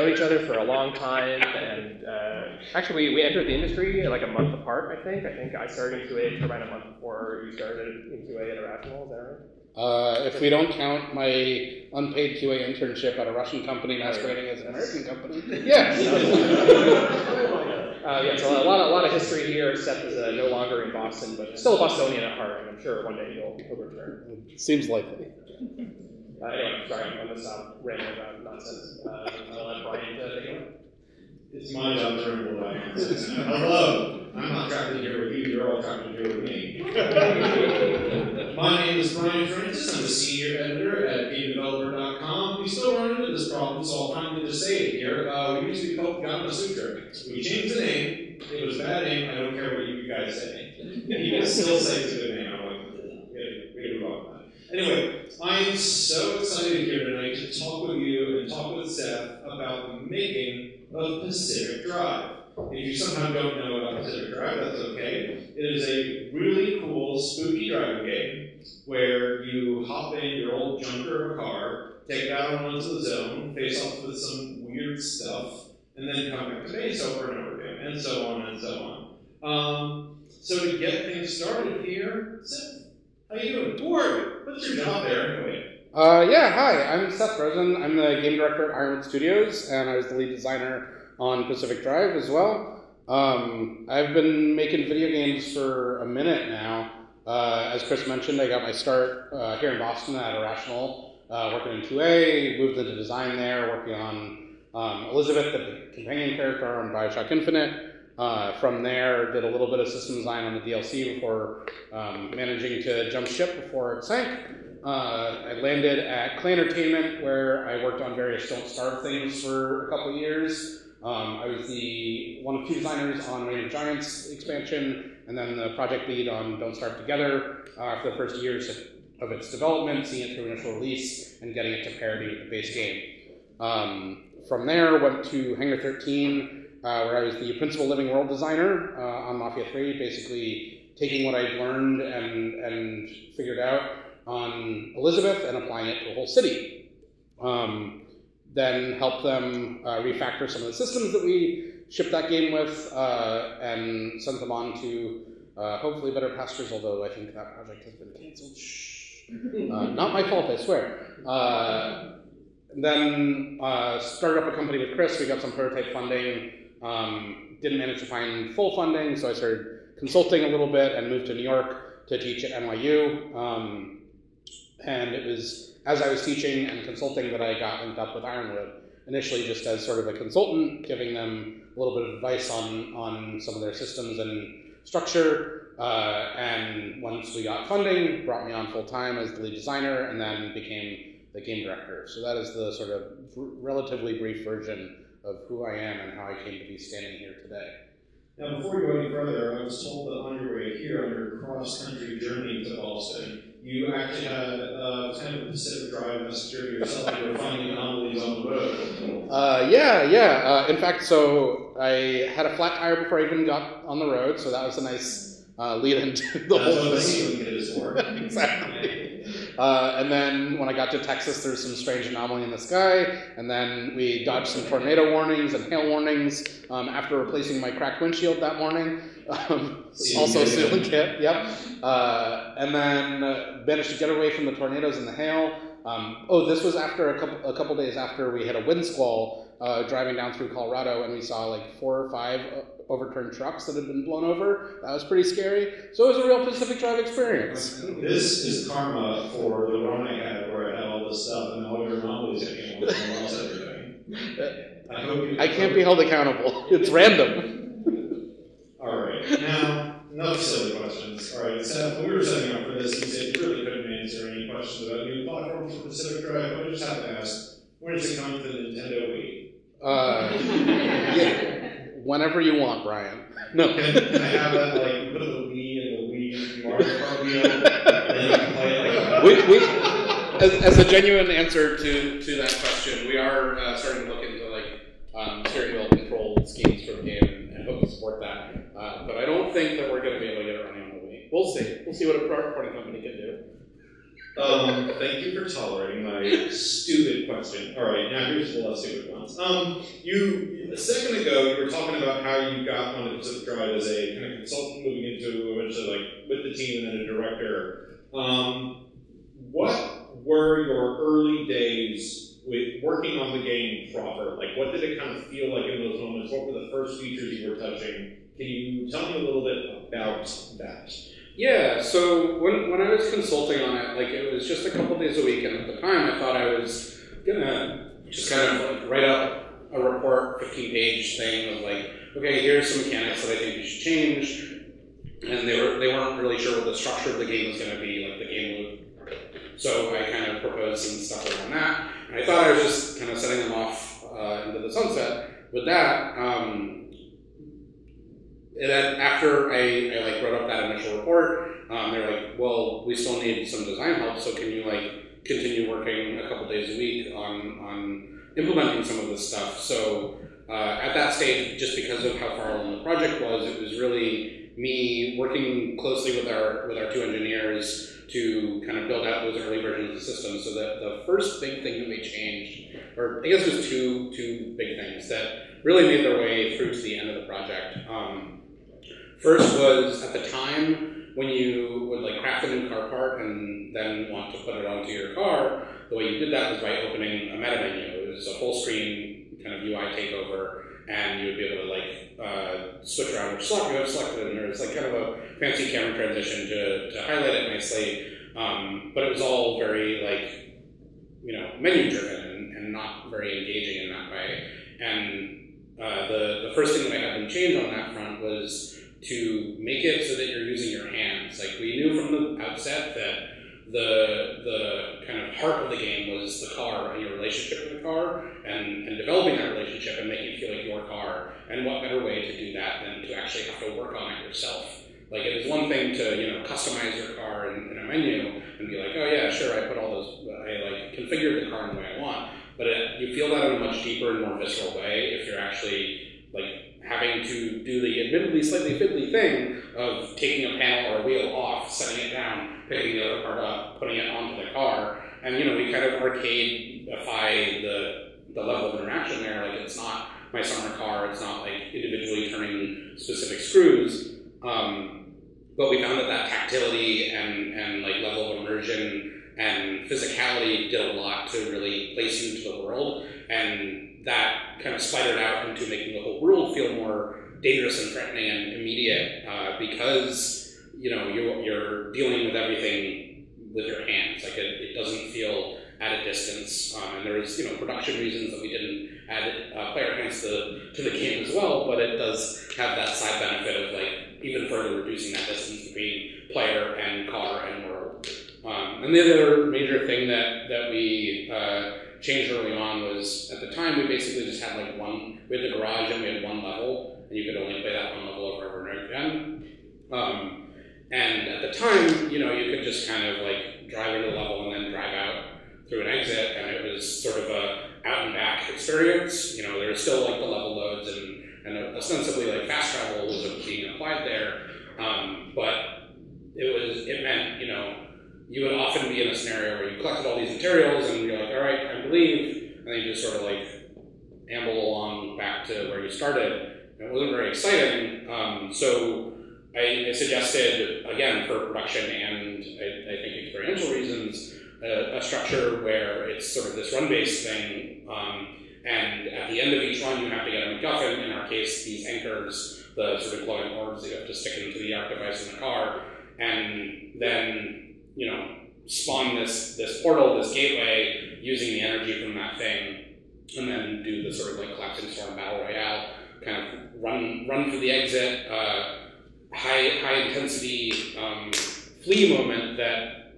known each other for a long time, and actually we entered the industry like a month apart, I think. I think I started in QA at Turbine a month before you started in QA at Irrational, is that right? If we don't count my unpaid QA internship at a Russian company masquerading as an American company, yes. So a lot of history here. Seth is no longer in Boston, but still a Bostonian at heart, and I'm sure one day he'll return. Seems likely. Anyway, sorry, I'm going to stop rambling about nonsense. I'll let Bryant take it away. It's my job to ramble about nonsense. Hello, I'm not trapped in here with you, you're all trapped in here with me. My name is Bryant. I'm the senior editor at GameDeveloper.com. We still run into this problem, so I'll finally just say it here. We used to be called Gamma Sutra. We changed the name. It was a bad name. I don't care what you guys say. You can still say it's a good name. I'm like, we gotta move on. Anyway, I'm so excited here tonight to talk with you and talk with Seth about the making of Pacific Drive. If you somehow don't know about Pacific Drive, that's okay. It is a really cool, spooky driving game where you hop in your old junker of a car, take it out onto the zone, face off with some weird stuff, and then come back to base over and over again, and so on and so on. So to get things started here, Seth, how you doing? Who are you? What's your job there anyway? Hi, I'm Seth Rosen. I'm the game director at Ironwood Studios, and I was the lead designer on Pacific Drive as well. I've been making video games for a minute now. As Chris mentioned, I got my start here in Boston at Irrational, working in QA, moved into design there, working on Elizabeth, the companion character on Bioshock Infinite. From there, did a little bit of system design on the DLC before managing to jump ship before it sank. I landed at Clay Entertainment, where I worked on various Don't Starve things for a couple of years. I was one of two designers on Reign of Giants expansion, and then the project lead on Don't Starve Together for the first years of its development, seeing it through initial release, and getting it to parity with the base game. From there, went to Hangar 13, where I was the principal living world designer on Mafia 3, basically taking what I'd learned and figured out on Elizabeth and applying it to a whole city. Then helped them refactor some of the systems that we shipped that game with and sent them on to hopefully better pastures, although I think that project has been canceled. Shh. Not my fault, I swear. Then started up a company with Chris. We got some prototype funding. Didn't manage to find full funding, so I started consulting a little bit and moved to New York to teach at NYU. And it was as I was teaching and consulting that I got linked up with Ironwood, initially just as sort of a consultant, giving them a little bit of advice on some of their systems and structure. And once we got funding, brought me on full time as the lead designer, and then became the game director. So that is the sort of relatively brief version of who I am and how I came to be standing here today. Now, before we go any further, I was told that on your way here, on your cross-country journey to Boston, you actually had kind of a Pacific Drive messenger yourself. You were finding anomalies on the road. In fact, so I had a flat tire before I even got on the road, so that was a nice lead into the whole thing. That's what the ceiling kit is for. Exactly. And then when I got to Texas, there was some strange anomaly in the sky, and then we dodged some tornado warnings and hail warnings after replacing my cracked windshield that morning. Also ceiling kit, yep. And then managed to get away from the tornadoes and the hail. This was after a couple days after we had a wind squall driving down through Colorado, and we saw like 4 or 5 overturned trucks that had been blown over. That was pretty scary. So it was a real Pacific Drive experience. This is karma for the run I had where I had all this stuff and all your anomalies that came up and lost everything. I can't be held accountable. It's random. All right. Now, no silly questions. All right, Seth, when we were setting up for this, you said you really couldn't answer any questions about new platforms for Pacific Drive. I just have to ask, when does it come to the Nintendo Wii? Yeah. Whenever you want, Brian. No. Can I have that, like, put the Wii in the Wii Mario Kart wheel, and then you can play it like as a genuine answer to that question, we are starting to look into steering wheel control schemes for the game and hope to support that. But I don't think that we're going to be able to get it running on the Wii. We'll see. We'll see what a porting company can do. Thank you for tolerating my stupid question. All right, now here's the less stupid ones. You a second ago you were talking about how you got onto Pacific Drive as a kind of consultant, moving into eventually like with the team and then a director. What were your early days with working on the game proper? Like, what did it kind of feel like in those moments? What were the first features you were touching? Can you tell me a little bit about that? Yeah, so when I was consulting on it, like it was just a couple days a week, and at the time I thought I was gonna just kind of like write up a report, 15-page thing of like, okay, here's some mechanics that I think you should change, and they weren't really sure what the structure of the game was gonna be, like the game loop. So I kind of proposed some stuff around that, and I thought I was just kind of setting them off into the sunset with that. And then after I like wrote up that initial report, they were like, well, we still need some design help, so can you like continue working a couple days a week on implementing some of this stuff? So at that stage, just because of how far along the project was, it was really me working closely with our two engineers to kind of build out those early versions of the system. So that the first big thing that we changed, or I guess it was two big things that really made their way through to the end of the project. First was at the time when you would like craft a new car part and then want to put it onto your car, the way you did that was by opening a meta menu. It was a full screen kind of UI takeover, and you would be able to like switch around which slot you have selected in there. It's like kind of a fancy camera transition to highlight it nicely, but it was all very like, you know, menu driven and not very engaging in that way. And the first thing that I had them change on that front was to make it so that you're using your hands. Like we knew from the outset that the kind of heart of the game was the car and your relationship with the car, and developing that relationship and making it feel like your car. And what better way to do that than to actually have to work on it yourself? Like it is one thing to, you know, customize your car in a menu and be like, oh yeah, sure, I put all those, I like configured the car in the way I want. But you feel that in a much deeper and more visceral way if you're actually like having to do the admittedly slightly fiddly thing of taking a panel or a wheel off, setting it down, picking the other part up, putting it onto the car. And, you know, we kind of arcade-ify the level of interaction there. Like, it's not my summer car, it's not like individually turning specific screws. But we found that tactility and like level of immersion and physicality did a lot to really place you into the world. And that kind of spidered out into making the whole world feel more dangerous and threatening and immediate because, you know, you're dealing with everything with your hands. Like it doesn't feel at a distance. And there's, you know, production reasons that we didn't add player hands to the game as well, but it does have that side benefit of like even further reducing that distance between player and car and world. And the other major thing that we changed early on was, at the time, we basically just had like we had the garage and we had one level, and you could only play that one level over and over again. And at the time, you know, you could just kind of like drive into the level and then drive out through an exit, and it was sort of a out and back experience. You know, there was still like the level loads and ostensibly like fast travel was being applied there, but it meant, you know, you would often be in a scenario where you collected all these materials and you're like, all right, time to leave, and then you just sort of like amble along back to where you started. And it wasn't very exciting, so I suggested, again, for production and I think experiential reasons, a structure where it's sort of this run-based thing, and at the end of each run you have to get a MacGuffin, in our case these anchors, the sort of glowing orbs that you have to stick into the arc device in the car, and then, you know, spawn this portal, this gateway, using the energy from that thing, and then do the sort of like collapsing storm battle royale, kind of run for the exit, high intensity flee moment that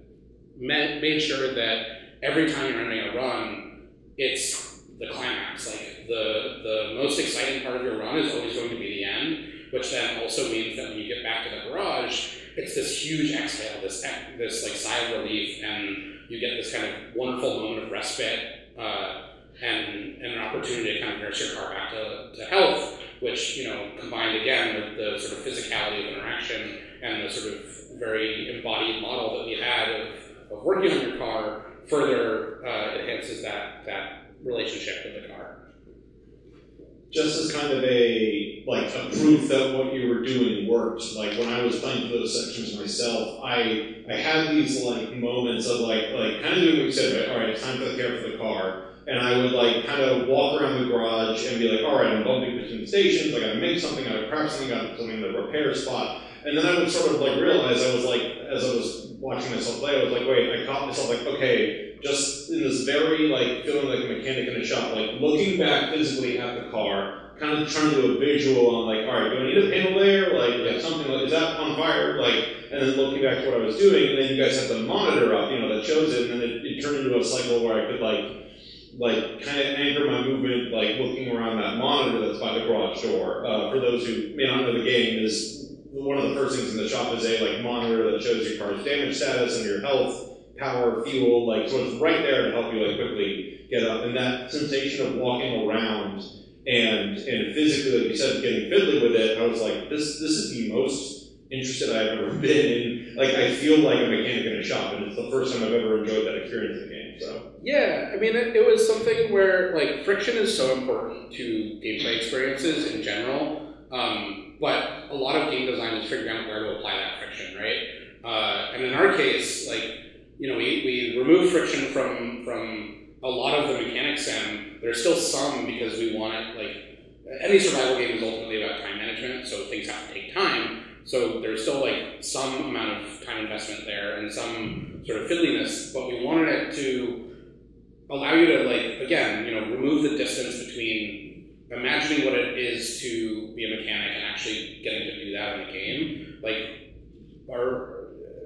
made sure that every time you're ending a run, it's the climax. Like the most exciting part of your run is always going to be the end, which then also means that when you get back to the garage, it's this huge exhale, this like sigh of relief, and you get this kind of wonderful moment of respite and an opportunity to kind of nurse your car back to health, which, you know, combined again with the sort of physicality of interaction and the sort of very embodied model that we had working on your car further enhances that relationship with the car. Just as kind of a proof that what you were doing worked. Like when I was playing through those sections myself, I had these moments of kind of doing what you said, right? All right, it's time for the care for the car. And I would kind of walk around the garage and be like, all right, I'm bumping between stations, I gotta make something, I gotta craft something, I gotta put something in the repair spot. And then I would sort of realize I was as I was watching myself play, I was like, wait, I caught myself okay, just in this very feeling like a mechanic in a shop, looking back physically at the car, kind of trying to do a visual on all right, do I need a panel there? Something is that on fire? And then looking back to what I was doing, and then you guys have the monitor up, that shows it, and then it turned into a cycle where I could kind of anchor my movement, looking around that monitor that's by the garage door. For those who may not know the game, is one of the first things in the shop is a monitor that shows your car's damage status and your health, power, fuel, so it's right there to help you quickly get up. And that sensation of walking around and physically, like you said, getting fiddly with it, I was this is the most interested I've ever been in. I feel like a mechanic in a shop, and it's the first time I've ever enjoyed that experience in the game. So yeah, I mean, it was something where friction is so important to gameplay experiences in general. But a lot of game design is figuring out where to apply that friction, right? And in our case, we remove friction from a lot of the mechanics, and there's still some because we want it. Any survival game is ultimately about time management, so things have to take time. So there's still some amount of time investment there and some sort of fiddliness, but we wanted it to allow you to again, remove the distance between imagining what it is to be a mechanic and actually getting to do that in the game.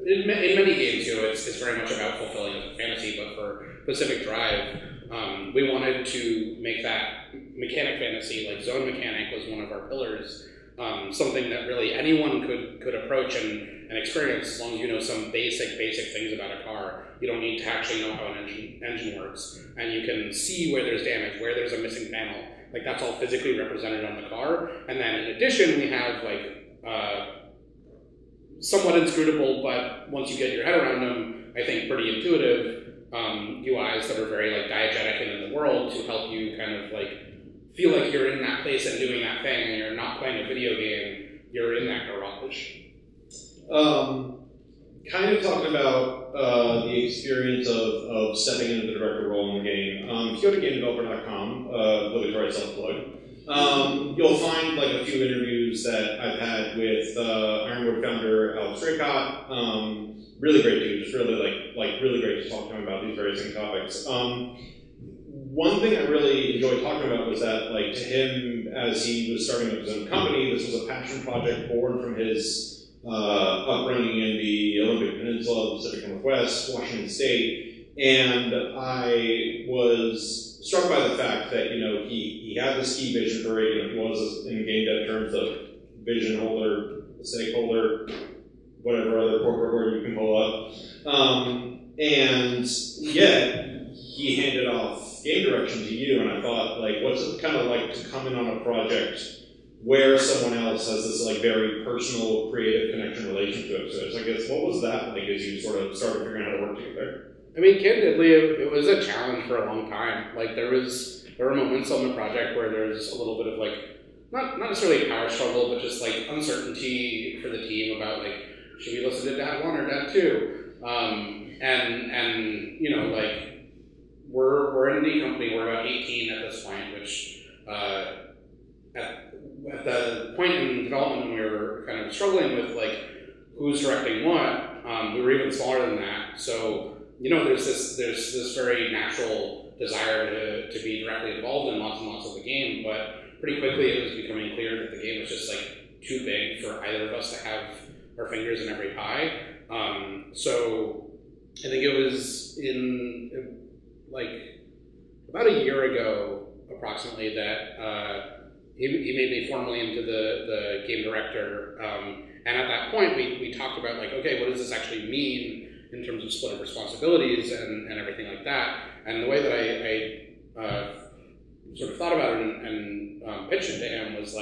In many games, it's very much about fulfilling a fantasy, but for Pacific Drive, we wanted to make that mechanic fantasy, zone mechanic was one of our pillars, something that really anyone could approach and experience as long as you know some basic things about a car. You don't need to actually know how an engine works, and you can see where there's damage, where there's a missing panel. That's all physically represented on the car. And then in addition, we have somewhat inscrutable, but once you get your head around them, I think pretty intuitive UIs that are very diegetic and in the world to help you kind of feel like you're in that place and doing that thing, and you're not playing a video game, you're in that garage. Kind of talking about the experience of stepping into the director role in the game. If you go to GameDeveloper.com, obligatory self-plug, you'll find a few interviews that I've had with Ironwood founder Alex Draycott. Really great dude, just really really great to talk to him about these various topics. One thing I really enjoyed talking about was that, to him, as he was starting up his own company, this was a passion project born from his upbringing in the Olympic Peninsula, the Pacific Northwest, Washington State, and I was struck by the fact that he had this key vision for it. He was, in game dev terms, the vision holder, the stakeholder, whatever other corporate word you can pull up, and yet he handed off game direction to you, and I thought, what's it kind of like to come in on a project where someone else has this very personal, creative connection relationship to it? So I guess, what was that like as you sort of started figuring out how to work together? I mean, candidly, it was a challenge for a long time. There were moments on the project where there's a little bit of not necessarily power struggle, but just uncertainty for the team about should we listen to Dad 1 or Dad 2? And we're an indie company. We're about 18 at this point, which at the point in development when we were kind of struggling with who's directing what, we were even smaller than that. So there's this very natural desire to be directly involved in lots and lots of the game, but pretty quickly it was becoming clear that the game was just too big for either of us to have our fingers in every pie. So I think it was in about a year ago, approximately, that he made me formally into the game director. And at that point, we talked about okay, what does this actually mean in terms of split of responsibilities and everything like that. And the way that I sort of thought about it and pitched it to him was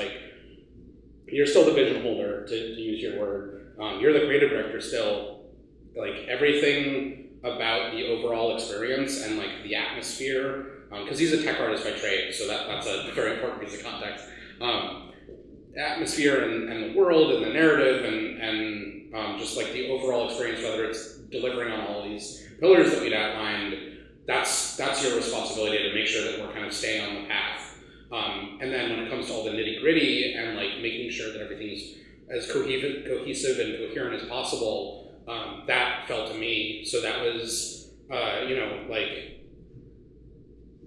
you're still the vision holder, to use your word. You're the creative director still. Everything about the overall experience and like the atmosphere, because he's a tech artist by trade, so that's a very important piece of context. Atmosphere and the world and the narrative and just like the overall experience, whether it's delivering on all these pillars that we'd outlined, that's your responsibility to make sure that we're kind of staying on the path. And then when it comes to all the nitty gritty and like making sure that everything's as cohesive and coherent as possible, that fell to me. So that was, like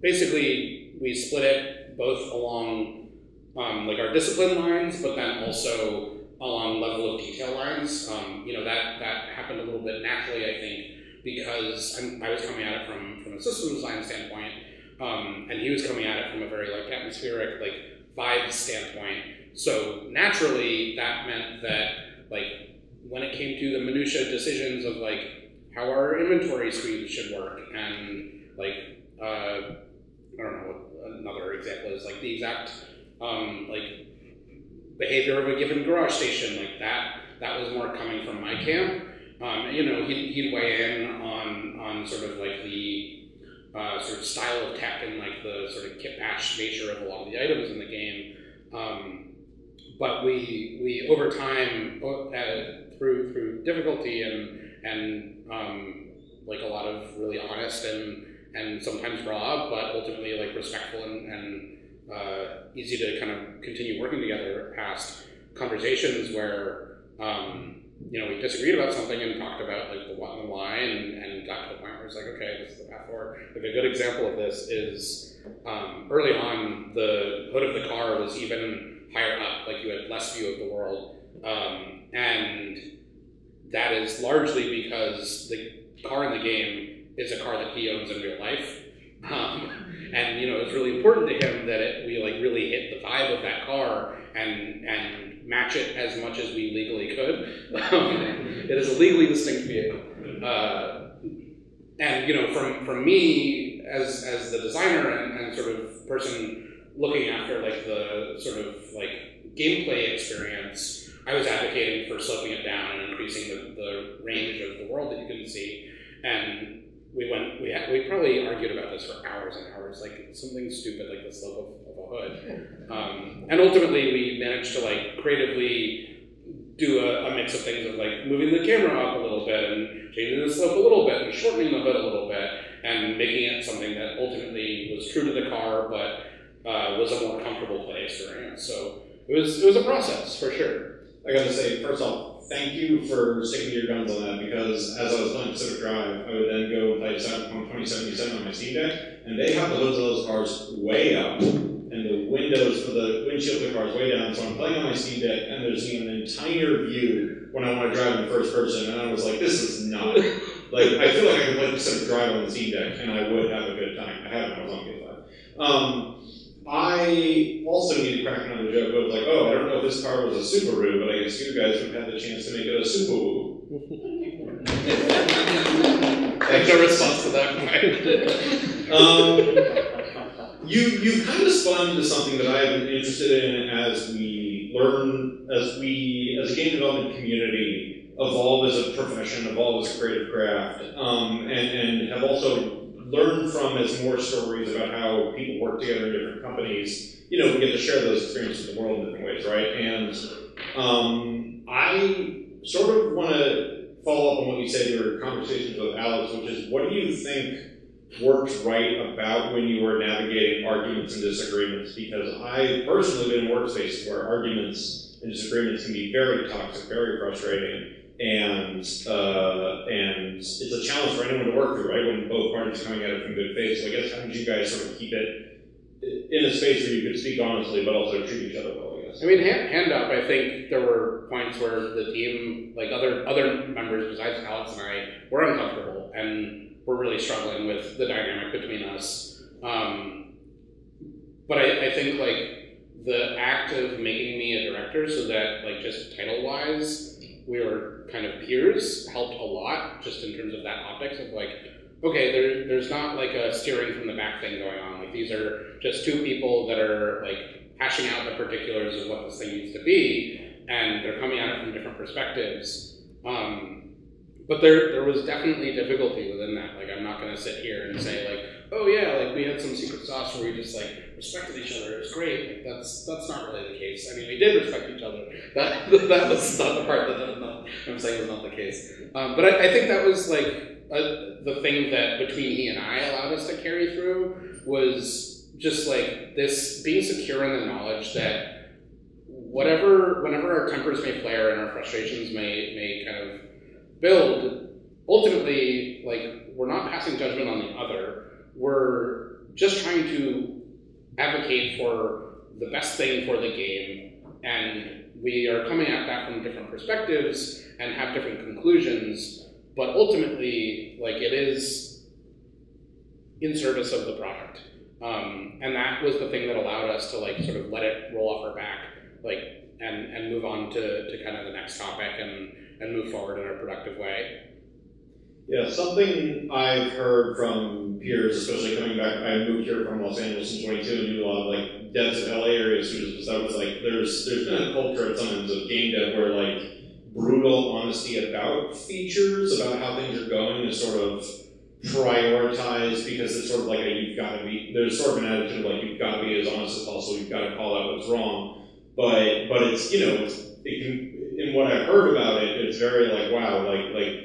basically we split it both along like our discipline lines, but then also along level of detail lines. That happened a little bit naturally, I think, because I was coming at it from a system design standpoint, and he was coming at it from a very like atmospheric, like vibe standpoint. So naturally, that meant that like when it came to the minutia decisions of like how our inventory screens should work, and like I don't know what another example is, like the exact like behavior of a given garage station, like that was more coming from my camp. He'd weigh in on sort of like the sort of style of tech and like the sort of kit bash nature of a lot of the items in the game. But we over time, through difficulty and like a lot of really honest and sometimes raw, but ultimately like respectful and easy to kind of continue working together past conversations where we disagreed about something and talked about like the what and the why and got to the point where it's like, okay, this is the path forward. Like a good example of this is early on, the hood of the car was even higher up, like you had less view of the world, and that is largely because the car in the game is a car that he owns in real life. And it's really important to him that we like really hit the vibe of that car and match it as much as we legally could. It is a legally distinct vehicle, and from me as the designer and sort of person looking after like the sort of like gameplay experience, I was advocating for sloping it down and increasing the range of the world that you can see. And we probably argued about this for hours and hours, like something stupid like the slope of a hood. And ultimately we managed to like creatively do a mix of things of like moving the camera up a little bit and changing the slope a little bit and shortening the hood a little bit and making it something that ultimately was true to the car, but was a more comfortable play experience. So it was a process for sure. I gotta say, first off, thank you for sticking to your guns on that, because as I was playing Pacific Drive, I would then go and play Cyberpunk 2077 on my Steam Deck, and they have the hoods of those cars way up, and the windows for the windshield of the cars way down, so I'm playing on my Steam Deck, and there's even an entire view when I want to drive in first person, and I was like, this is not, like, I feel like I could play Pacific Drive on the Steam Deck, and I would have a good time. I haven't, I was on PS5. I also need to crack another joke of like, oh, I don't know if this car was a Subaru, but I guess you guys would have had the chance to make it a Subaru. I have no response to that. You kind of spun into something that I've been interested in as we learn, as a game development community evolve as a profession, evolve as a creative craft, and have also learn from as more stories about how people work together in different companies. We get to share those experiences with the world in different ways, right? And I sort of want to follow up on what you said in your conversations with Alex, which is, what do you think worked right about when you were navigating arguments and disagreements? Because I've personally been in workspaces where arguments and disagreements can be very toxic, very frustrating, and it's a challenge for anyone to work through, right? When both parties are coming at it from good faith. So I guess how did you guys sort of keep it in a space where you could speak honestly, but also treat each other well, I guess? I mean, hand up, I think there were points where the team, like other members besides Alex and I, were uncomfortable and were really struggling with the dynamic between us. But I think like the act of making me a director so that like just title-wise, we were kind of peers helped a lot, just in terms of that optics of like, okay, there's not like a steering from the back thing going on. Like these are just two people that are like hashing out the particulars of what this thing needs to be, and they're coming at it from different perspectives. but there was definitely difficulty within that. Like, I'm not going to sit here and say like, oh yeah, like we had some secret sauce where we just like respected each other. It was great. Like, that's not really the case. I mean, we did respect each other. That was not the part that I'm saying was not the case. But I think that was like the thing that between he and I allowed us to carry through was just like this being secure in the knowledge that whenever our tempers may flare and our frustrations may kind of build, ultimately, like, we're not passing judgment on the other. We're just trying to advocate for the best thing for the game, and we are coming at that from different perspectives and have different conclusions, but ultimately, like, it is in service of the product. And that was the thing that allowed us to, like, sort of let it roll off our back, like, and move on to kind of the next topic and move forward in a productive way. Yeah, something I've heard from peers, especially coming back, I moved here from Los Angeles in 22 and do a lot of like devs of LA area students, but that was like, there's been a culture at sometimes of game dev where like brutal honesty about features, about how things are going is sort of prioritized because it's sort of like there's sort of an attitude of like, you've got to be as honest as possible, you've got to call out what's wrong, but it's, you know, it can, in what I've heard about it, it's very like, wow, like,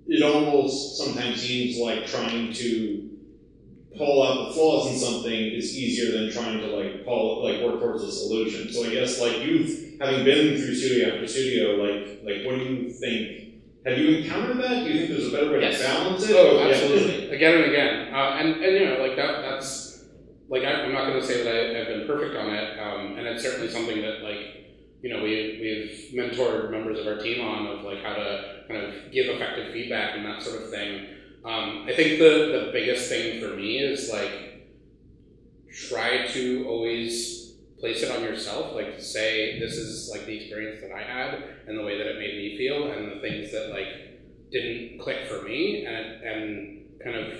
it almost sometimes seems like trying to pull out the flaws in something is easier than trying to like work towards a solution. So I guess like having been through studio after studio, like what do you think? Have you encountered that? Do you think there's a better way to balance it? Oh, absolutely, again and again, and you know, like that's like I'm not going to say that I've been perfect on it, and it's certainly something that like, you know, we've mentored members of our team on, of like how to kind of give effective feedback and that sort of thing. I think the biggest thing for me is like try to always place it on yourself, like say this is like the experience that I had and the way that it made me feel and the things that like didn't click for me, and kind of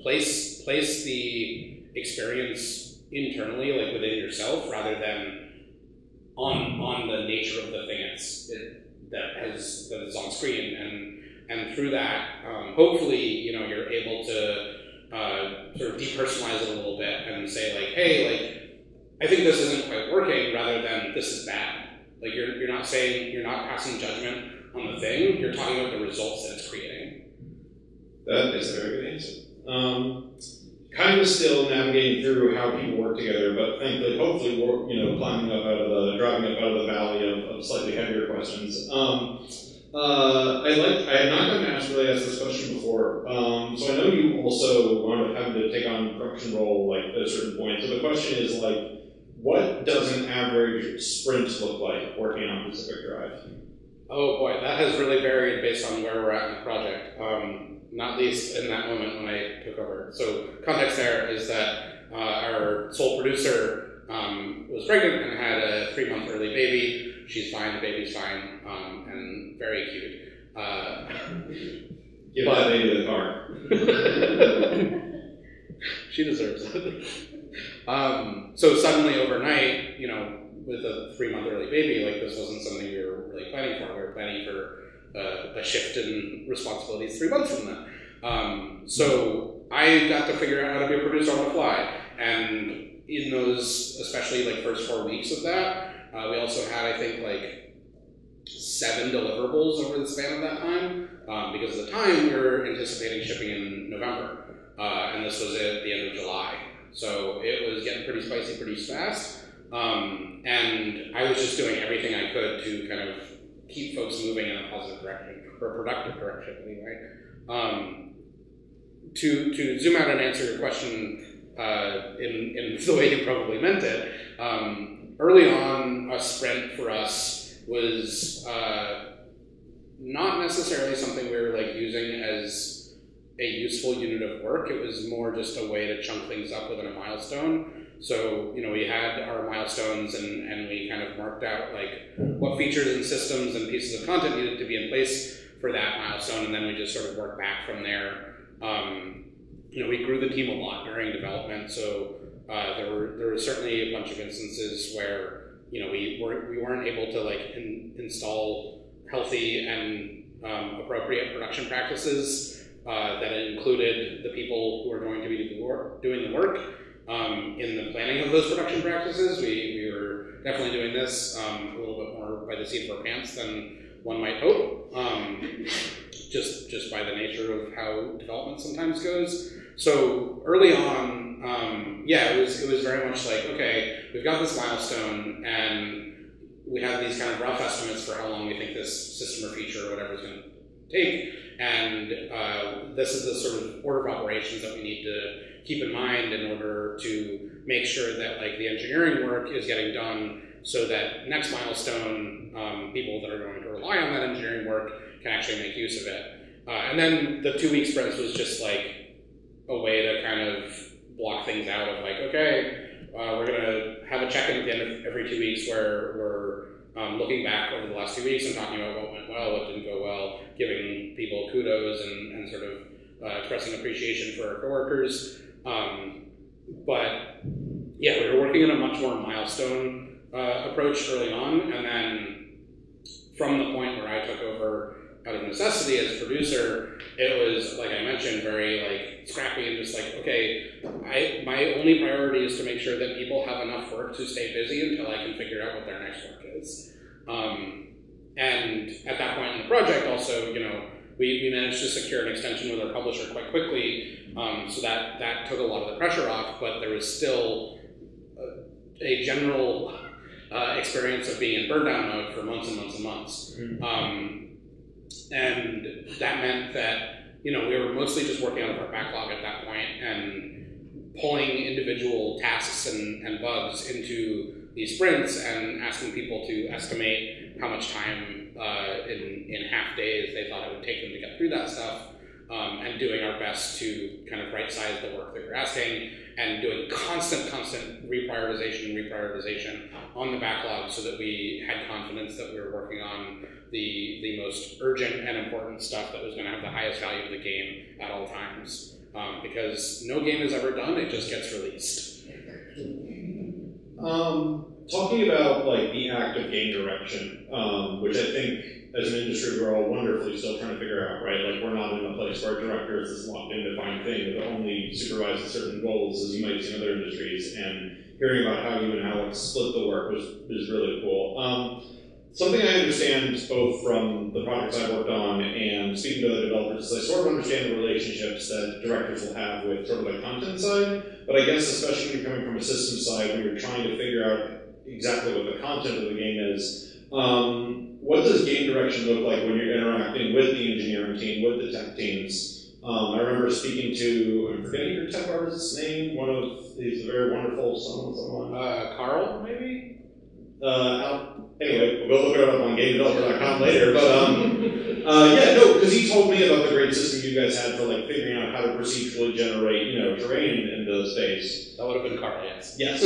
place the experience internally, like within yourself, rather than on the nature of the thing that is on screen, and through that, hopefully, you know, you're able to sort of depersonalize it a little bit and say like, hey, like, I think this isn't quite working, rather than this is bad. Like you're not passing judgment on the thing. You're talking about the results that it's creating. That is a very good answer. Kind of still navigating through how people work together, but thankfully, hopefully, we're, you know, driving up out of the valley of slightly heavier questions. I have not gotten asked this question before. So I know you also wound up having to take on a production role like at a certain point. So the question is like, what does an average sprint look like working on Pacific Drive? Oh boy, that has really varied based on where we're at in the project. Not least in that moment when I took over. So context there is that our sole producer was pregnant and had a 3-month early baby. She's fine, the baby's fine, and very cute. Give that baby the car. She deserves it. So suddenly overnight, you know, with a 3-month early baby, like this wasn't something we were really planning for. We were planning for a shift in responsibilities 3 months from that. So I got to figure out how to be a producer on the fly. And in those, especially like first 4 weeks of that, we also had, I think, like 7 deliverables over the span of that time. Because at the time we were anticipating shipping in November. And this was at the end of July. So it was getting pretty spicy pretty fast. And I was just doing everything I could to kind of keep folks moving in a positive direction, or a productive direction anyway. To zoom out and answer your question in the way you probably meant it, early on, a sprint for us was not necessarily something we were like using as a useful unit of work. It was more just a way to chunk things up within a milestone. So, you know, we had our milestones and we kind of marked out like what features and systems and pieces of content needed to be in place for that milestone, and then we just sort of worked back from there. You know, we grew the team a lot during development, so there were certainly a bunch of instances where, you know, we weren't able to like install healthy and appropriate production practices that included the people who are going to be doing the work. In the planning of those production practices, we were definitely doing this a little bit more by the seat of our pants than one might hope, just by the nature of how development sometimes goes. So early on, it was very much like, okay, we've got this milestone, and we have these kind of rough estimates for how long we think this system or feature or whatever is going to take, and this is the sort of order of operations that we need to keep in mind in order to make sure that like the engineering work is getting done so that next milestone, people that are going to rely on that engineering work can actually make use of it. And then the 2-week sprints was just like a way to kind of block things out of like, okay, we're going to have a check-in at the end of every 2 weeks where we're looking back over the last 2 weeks and talking about what went well, what didn't go well, giving people kudos and sort of expressing appreciation for our coworkers. But yeah, we were working in a much more milestone approach early on, and then from the point where I took over out of necessity as producer, it was, like I mentioned, very like scrappy and just like, okay, my only priority is to make sure that people have enough work to stay busy until I can figure out what their next work is. And at that point in the project also, we managed to secure an extension with our publisher quite quickly, so that took a lot of the pressure off, but there was still a general experience of being in burn down mode for months and months and months. And that meant that, we were mostly just working out of our backlog at that point and pulling individual tasks and bugs into these sprints and asking people to estimate how much time in half days they thought it would take them to get through that stuff, and doing our best to kind of right size the work that we're asking, and doing constant reprioritization on the backlog so that we had confidence that we were working on the most urgent and important stuff that was going to have the highest value to the game at all times. Because no game is ever done, it just gets released. Talking about like the act of game direction, which I think as an industry we're all wonderfully still trying to figure out, right? Like we're not in a place where a director is this locked in defined thing that only supervises certain goals, as you might see in other industries. And hearing about how you and Alex split the work was really cool. Something I understand both from the projects I've worked on and speaking to other developers is I sort of understand the relationships that directors will have with sort of the content side, but I guess especially when you're coming from a systems side when you're trying to figure out exactly what the content of the game is, what does game direction look like when you're interacting with the engineering team, with the tech teams? I remember speaking to, I'm forgetting your tech artist's name, he's a very wonderful someone. Carl, maybe? Anyway, we'll go look it up on GameDeveloper.com later. But because he told me about the great system you guys had for like figuring out how to procedurally generate, terrain in the space. That would have been Carl, yes. Yes,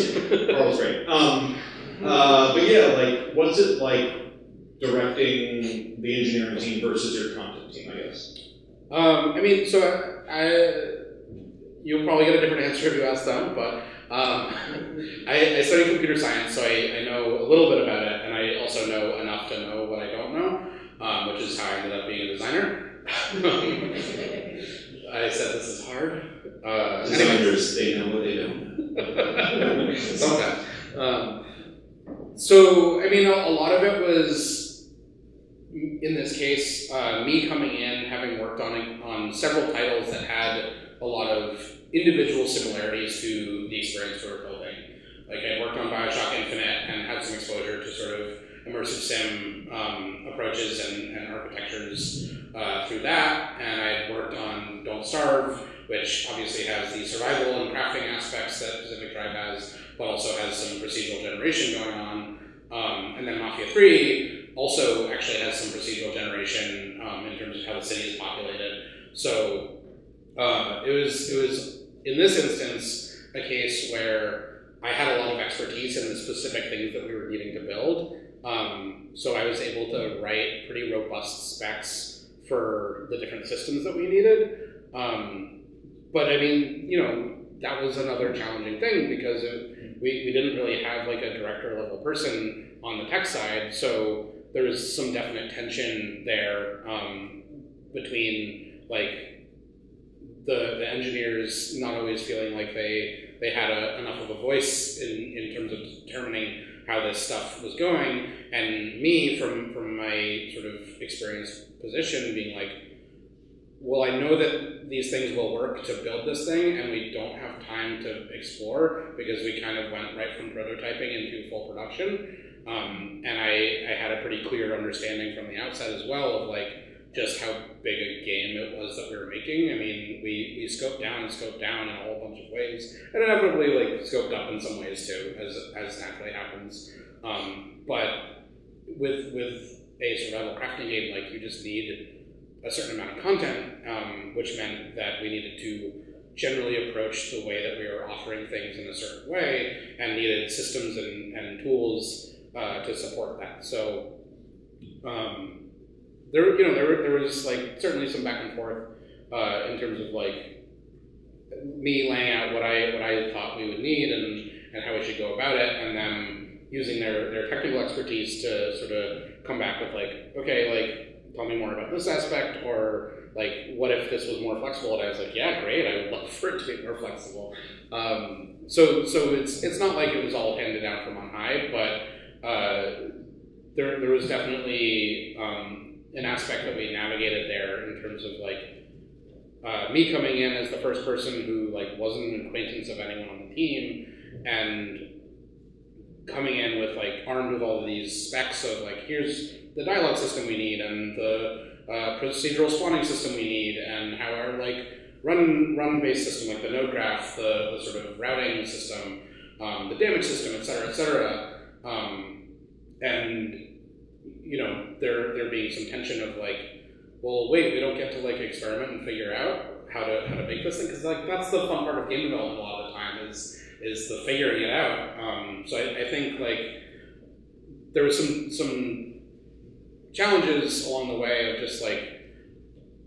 Carl's great. But yeah, like, what's it like directing the engineering team versus your content team? I guess. You'll probably get a different answer if you ask them, but. I studied computer science, so I know a little bit about it, and I also know enough to know what I don't know, which is how I ended up being a designer. I said this is hard. Designers, they know what they don't know. Sometimes. A lot of it was, in this case, me coming in, having worked on several titles that had a lot of individual similarities to the experience we were building. Like I worked on BioShock Infinite and had some exposure to sort of immersive sim approaches and architectures through that, and I worked on Don't Starve, which obviously has the survival and crafting aspects that Pacific Drive has, but also has some procedural generation going on. And then Mafia 3 also actually has some procedural generation in terms of how the city is populated. So it was in this instance a case where I had a lot of expertise in the specific things that we were needing to build. So I was able to write pretty robust specs for the different systems that we needed. But that was another challenging thing because we didn't really have like a director level person on the tech side. So there was some definite tension there between like the engineers not always feeling like they had enough of a voice in terms of determining how this stuff was going, and me from my sort of experienced position being like, well, I know that these things will work to build this thing, and we don't have time to explore because we kind of went right from prototyping into full production. And I had a pretty clear understanding from the outset as well of like just how big a game it was that we were making. I mean, we scoped down in a whole bunch of ways, and inevitably like scoped up in some ways too, as naturally happens. But with a survival crafting game, like you just need a certain amount of content, which meant that we needed to generally approach the way that we were offering things in a certain way, and needed systems and tools to support that. So there was like certainly some back and forth in terms of like me laying out what I thought we would need and how we should go about it, and then using their technical expertise to sort of come back with like, okay, like tell me more about this aspect, or like what if this was more flexible? And I was like, yeah, great, I would love for it to be more flexible. So it's not like it was all handed down from on high, but there was definitely an aspect that we navigated there in terms of like me coming in as the first person who like wasn't an acquaintance of anyone on the team, and coming in with like armed with all of these specs of like, here's the dialogue system we need, and the procedural spawning system we need, and how our like run-based system, like the node graph, the sort of routing system, the damage system, et cetera, and you know, there being some tension of like, well, wait, we don't get to like experiment and figure out how to make this thing, because like that's the fun part of game development a lot of the time is the figuring it out. So I think like there was some challenges along the way of just like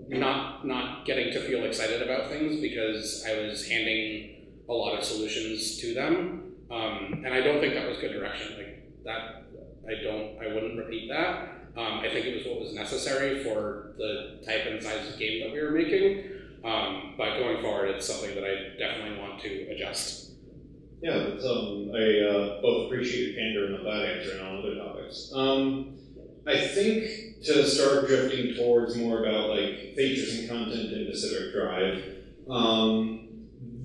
not getting to feel excited about things because I was handing a lot of solutions to them, and I don't think that was good direction. Like that, I wouldn't repeat that. I think it was what was necessary for the type and size of game that we were making, but going forward, it's something that I definitely want to adjust. Yeah, that's, I both appreciate your candor on that answer and on other topics. I think to start drifting towards more about like features and content in Pacific Drive,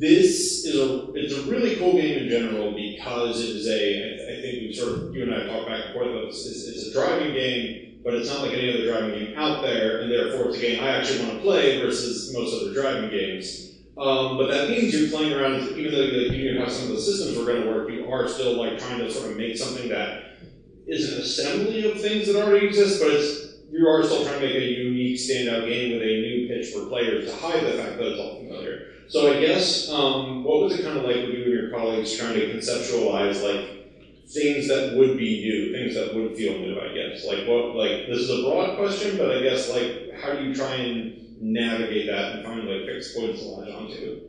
it's a really cool game in general because it is I think we sort of, you and I talked back and forth about this, it's a driving game, but it's not like any other driving game out there, and therefore it's a game I actually want to play versus most other driving games. But that means you're playing around, even though you know how some of the systems are going to work, you are still like trying to sort of make something that is an assembly of things that already exist, but you are still trying to make a unique standout game with a new pitch for players to hide the fact that it's all familiar. So I guess, what was it kind of like with you and your colleagues trying to conceptualize like things that would be new, things that would feel new, I guess? Like this is a broad question, but I guess like how do you try and navigate that and find like fixed points to latch onto?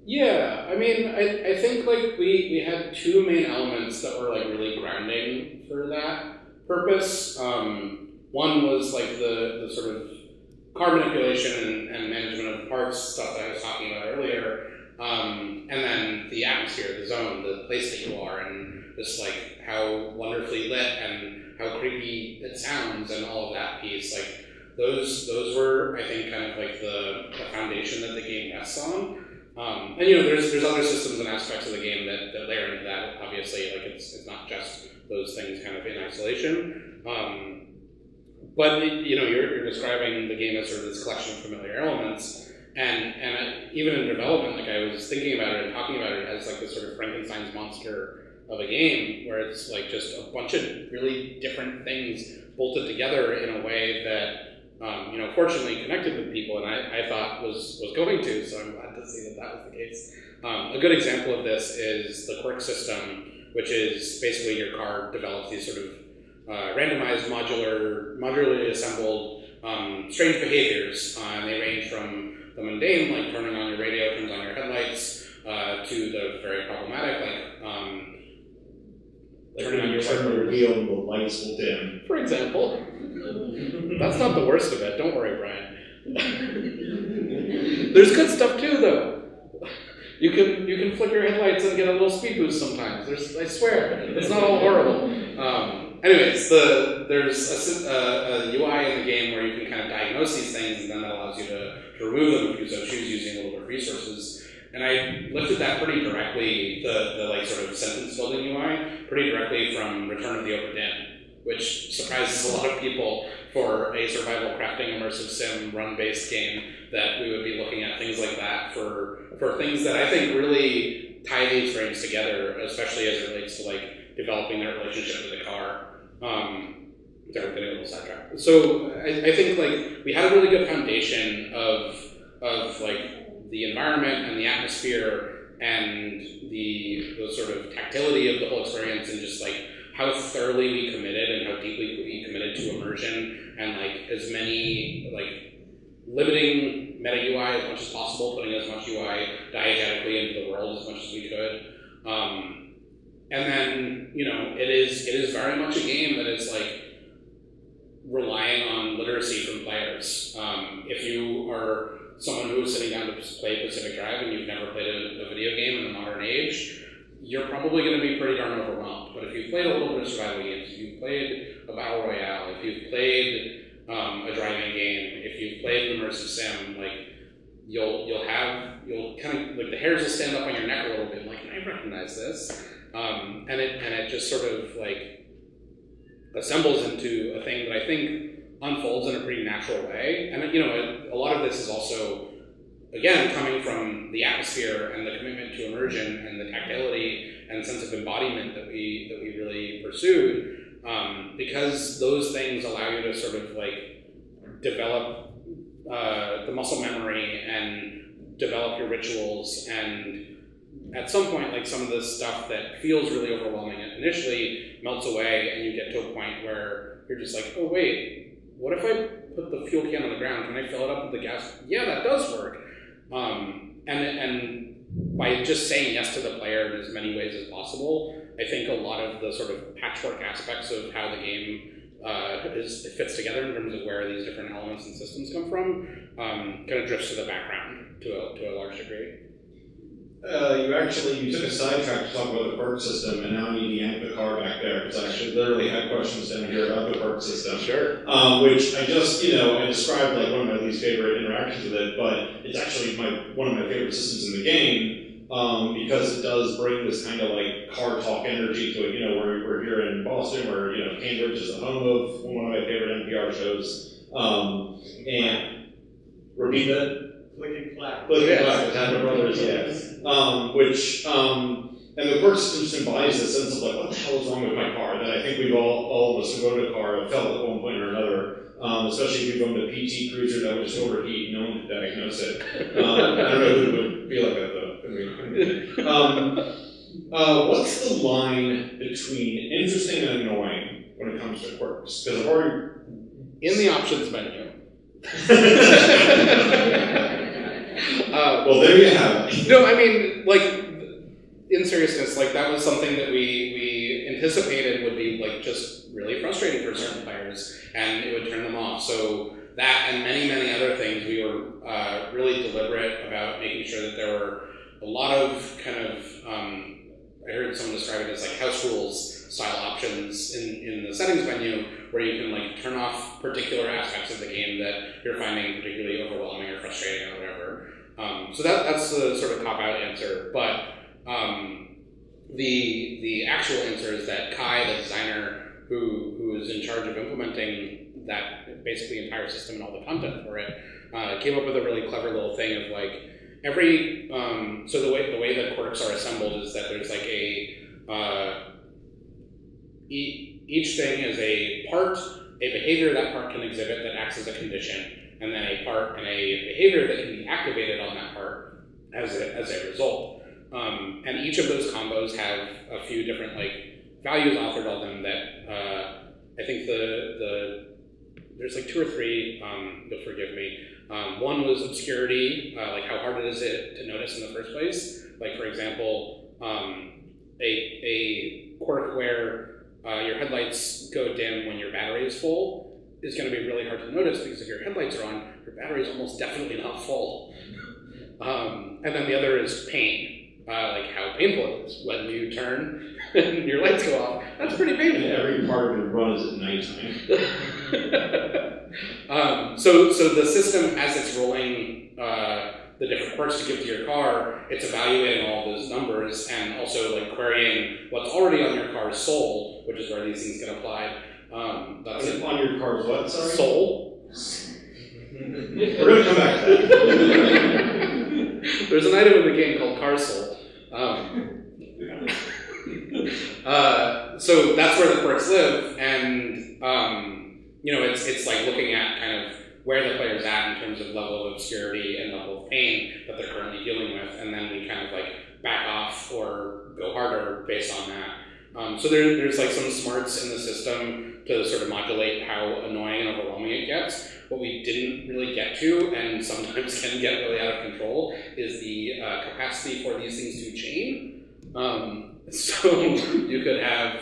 Yeah, I mean, I think like we had two main elements that were like really grounding for that purpose. One was like the sort of car manipulation and management of parts stuff that I was talking about earlier, and then the atmosphere, the zone, the place that you are, and just like how wonderfully lit and how creepy it sounds and all of that piece. Like those were, I think, kind of like the foundation that the game rests on. And you know, there's other systems and aspects of the game that layer into that. Obviously, like it's not just those things kind of in isolation. But you know, you're describing the game as sort of this collection of familiar elements, and even in development, like I was thinking about it and talking about it as like this sort of Frankenstein's monster of a game, where it's like just a bunch of really different things bolted together in a way that you know, fortunately connected with people, and I thought was going to, so I'm glad to see that was the case. A good example of this is the quirk system, which is basically your car develops these sort of randomized, modularly assembled strange behaviors, and they range from the mundane, like turning on your radio, turns on your headlights, to the very problematic, turn your wheel and the lights will dim. For example. That's not the worst of it. Don't worry, Bryant. There's good stuff too, though. You can flick your headlights and get a little speed boost sometimes. I swear, it's not all horrible. Anyways, there's a UI in the game where you can kind of diagnose these things, and then that allows you to remove them if you so choose using a little bit of resources. And I lifted that pretty directly, the like sort of sentence building UI, pretty directly from Return of the Obra Dinn, which surprises a lot of people for a survival crafting immersive sim run-based game, that we would be looking at things like that for things that I think really tie the experience together, especially as it relates to like developing their relationship with the car. Sorry, I'm getting a little sidetracked. So I think like we had a really good foundation of like the environment and the atmosphere and the sort of tactility of the whole experience, and just like how thoroughly we committed and how deeply we committed to immersion, and like as many like limiting meta UI as much as possible, putting as much UI diegetically into the world as much as we could. And then, you know, it is very much a game that is like relying on literacy from players. If you are someone who is sitting down to play Pacific Drive and you've never played a video game in the modern age, you're probably going to be pretty darn overwhelmed. But if you've played a little bit of survival games, if you've played a battle royale, if you've played a driving game, if you've played an immersive sim, like you'll kind of like the hairs will stand up on your neck a little bit, like, I recognize this, and it just sort of like assembles into a thing that I think unfolds in a pretty natural way. And you know, a lot of this is also, again, coming from the atmosphere and the commitment to immersion and the tactility and sense of embodiment that we really pursued, because those things allow you to sort of like develop the muscle memory and develop your rituals, and at some point, like some of this stuff that feels really overwhelming initially melts away, and you get to a point where you're just like, oh wait, what if I put the fuel can on the ground? Can I fill it up with the gas? Yeah, that does work. And by just saying yes to the player in as many ways as possible, I think a lot of the sort of patchwork aspects of how the game it fits together in terms of where these different elements and systems come from kind of drifts to the background to a large degree. You took a sidetrack to talk about the perk system, and now I need to yank the car back there, because I actually literally had questions down here about the perk system. Sure. Which I just, I described like one of my least favorite interactions with it, but it's actually one of my favorite systems in the game, because it does bring this kind of like car talk energy to it. We're here in Boston, where Cambridge is the home of one of my favorite NPR shows, and repeat that. Clicking Clack. Clicking Clack, with my brothers, yes. And the perk system embodies this sense of like, what the hell is wrong with my car? That I think we've all of us who owned a car have felt at one point or another. Especially if you've owned a PT Cruiser that would just overheat, no one could diagnose it. I don't know who would be like that though. What's the line between interesting and annoying when it comes to quirks? Because I've already in the options menu. Well, there you have it. No, I mean, like, in seriousness, like, that was something that we anticipated would be, like, just really frustrating for certain players, and it would turn them off. So that and many, many other things, we were really deliberate about making sure that there were a lot of kind of, I heard someone describe it as, like, house rules style options in the settings menu, where you can, like, turn off particular aspects of the game that you're finding particularly overwhelming or frustrating or whatever. So that's the sort of cop-out answer, but the actual answer is that Kai, the designer who is in charge of implementing that basically entire system and all the content for it, came up with a really clever little thing of like every so the way that quirks are assembled is that there's like each thing is a part, a behavior that part can exhibit that acts as a condition, and then a part and a behavior that can be activated on that part as a result. And each of those combos have a few different like values authored on them that I think there's like 2 or 3, you'll forgive me. One was obscurity, like how hard it is to notice in the first place. Like for example, a quirk where your headlights go dim when your battery is full is going to be really hard to notice, because if your headlights are on, your battery is almost definitely not full. And then the other is pain, like how painful it is when you turn and your lights go off. That's pretty painful. And every part of your run is at nighttime. So the system, as it's rolling the different parts to give to your car, it's evaluating all those numbers and also like querying what's already on your car's soul, which is where these things get applied. That's it. On your car's what? Sorry. Soul. We're going to come back to that. There's an item in the game called Car Soul. So that's where the quirks live, and it's like looking at kind of where the player's at in terms of level of obscurity and level of pain that they're currently dealing with, and then we kind of like back off or go harder based on that. So there's like some smarts in the system to sort of modulate how annoying and overwhelming it gets. What we didn't really get to, and sometimes can get really out of control, is the capacity for these things to chain. So you could have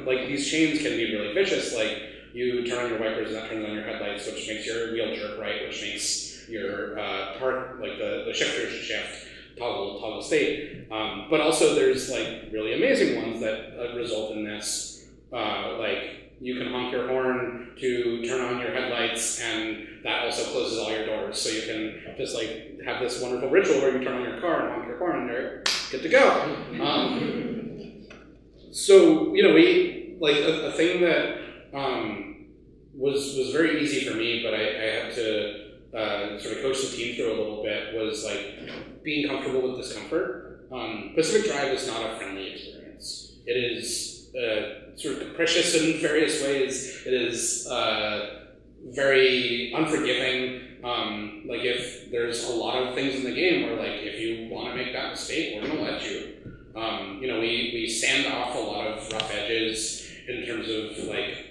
like these chains can be really vicious. Like you turn on your wipers and that turns on your headlights, which makes your wheel jerk right, which makes your the shifters shift. Toggle state, but also there's like really amazing ones that result in this. Like you can honk your horn to turn on your headlights, and that also closes all your doors. So you can just like have this wonderful ritual where you turn on your car and honk your horn, and you're good to go. So we like a thing that was very easy for me, but I had to sort of coach the team through a little bit, was like being comfortable with discomfort. Pacific Drive is not a friendly experience. It is sort of capricious in various ways. It is very unforgiving. Like if there's a lot of things in the game where like if you want to make that mistake, we're going to let you. We sand off a lot of rough edges in terms of like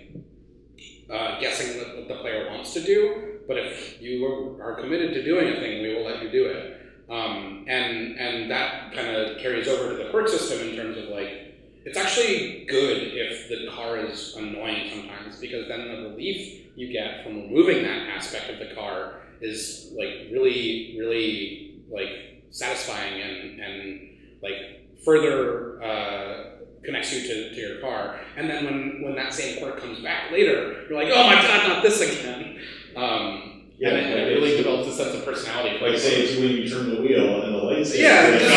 guessing what the player wants to do. But if you are committed to doing a thing, we will let you do it. And that kind of carries over to the quirk system in terms of like, it's actually good if the car is annoying sometimes, because then the relief you get from removing that aspect of the car is like really, really like satisfying and like further connects you to your car. And then when that same quirk comes back later, you're like, oh my god, not this again. And it really develops a sense of personality. Like say it's when you turn the wheel and the lights. Yeah, just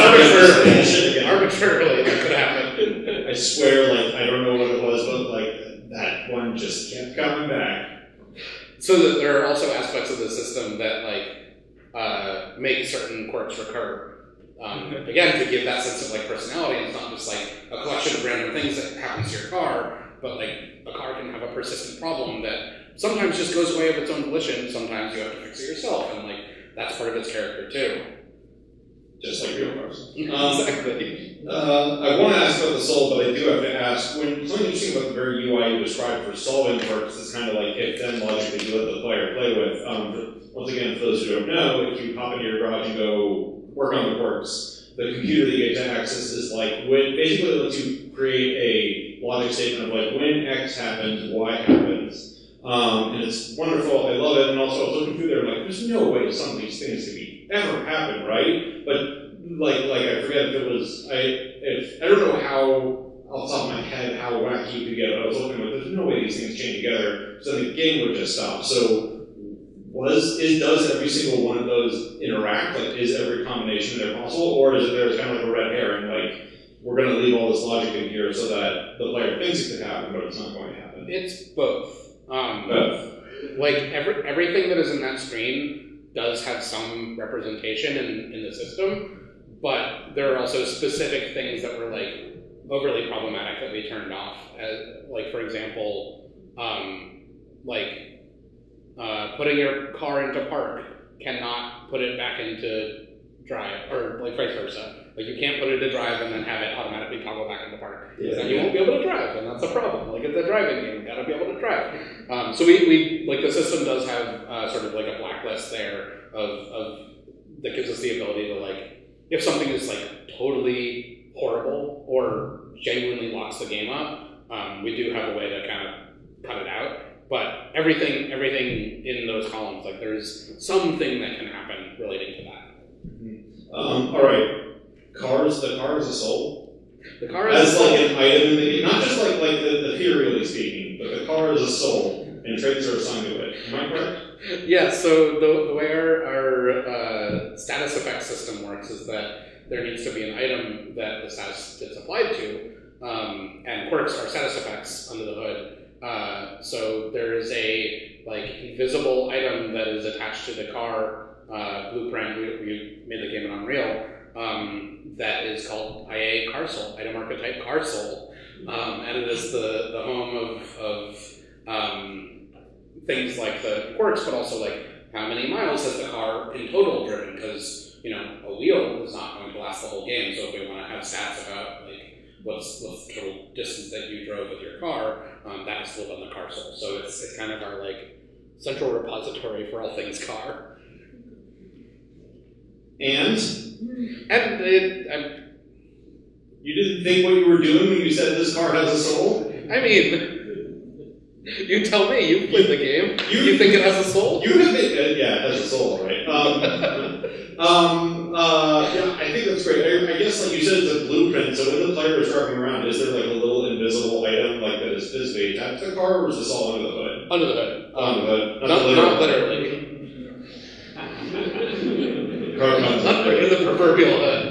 arbitrarily that could happen. I swear, like I don't know what it was, but like that one just kept coming back. So that there are also aspects of the system that like make certain quirks recur. Again, to give that sense of like personality. It's not just like a collection of random things that happens to your car, but like a car can have a persistent problem that sometimes just goes away of its own volition. Sometimes you have to fix it yourself, and like that's part of its character too. Just like real cars. Exactly. I want to ask about the soul, but I do have to ask, when something interesting about the very UI you described for solving quirks is kind of like if-then logic that you let the player play with. Once again, for those who don't know, if you hop into your garage and go work on the quirks, the computer that you get to access is like, basically it lets you create a logic statement of like, when X happens, Y happens. And it's wonderful, I love it, and also I was looking through there, I'm like, there's no way some of these things could ever happen, right? But like I forget if it was, I don't know how, off the top of my head, how wacky you could get, but I was looking like, there's no way these things chain together, so the game would just stop. So does every single one of those interact? Like, is every combination there possible, or is it there's kind of like a red herring, like, we're going to leave all this logic in here so that the player thinks it could happen, but it's not going to happen? It's both. Like everything that is in that screen does have some representation in the system, but there are also specific things that were like overly problematic that we turned off. Like for example, putting your car into park cannot put it back into drive, or like vice versa. Like you can't put it to drive and then have it automatically toggle back into park. Because then you won't be able to drive, and that's a problem. Like it's a driving game, you gotta be able to drive. So we like the system does have sort of like a blacklist there of that gives us the ability to like, if something is like totally horrible or genuinely locks the game up, We do have a way to kind of cut it out, but everything in those columns, like there's something that can happen relating to that. All right, cars. The car is a soul. The car is as like an item in the game, not just like the ethereally speaking, but the car is a soul, and traits are assigned to it. Am I correct? Yeah. So the way our status effect system works is that there needs to be an item that the status gets applied to, and quirks are status effects under the hood. So there is a like invisible item that is attached to the car blueprint. We made the game in Unreal. That is called IA Car Soul, item archetype Car Soul, and it is the home of things like the quirks, but also like how many miles has the car in total driven? Because a wheel is not going to last the whole game. So if we want to have stats about like what's the total distance that you drove with your car, that has to live on the Car Soul. So it's kind of our like central repository for all things car. And you didn't think what you were doing when you said this car has a soul? I mean, you tell me. You played the game. You think it has a soul? You have it. Yeah, it has a soul, right? Yeah, I think that's great. I guess, like you said, it's a blueprint. So when the player is driving around, is there like a little invisible item like that is physically attached to the car, or is this all under the hood? Under the hood. Under the hood. Not literally. Under the proverbial hood.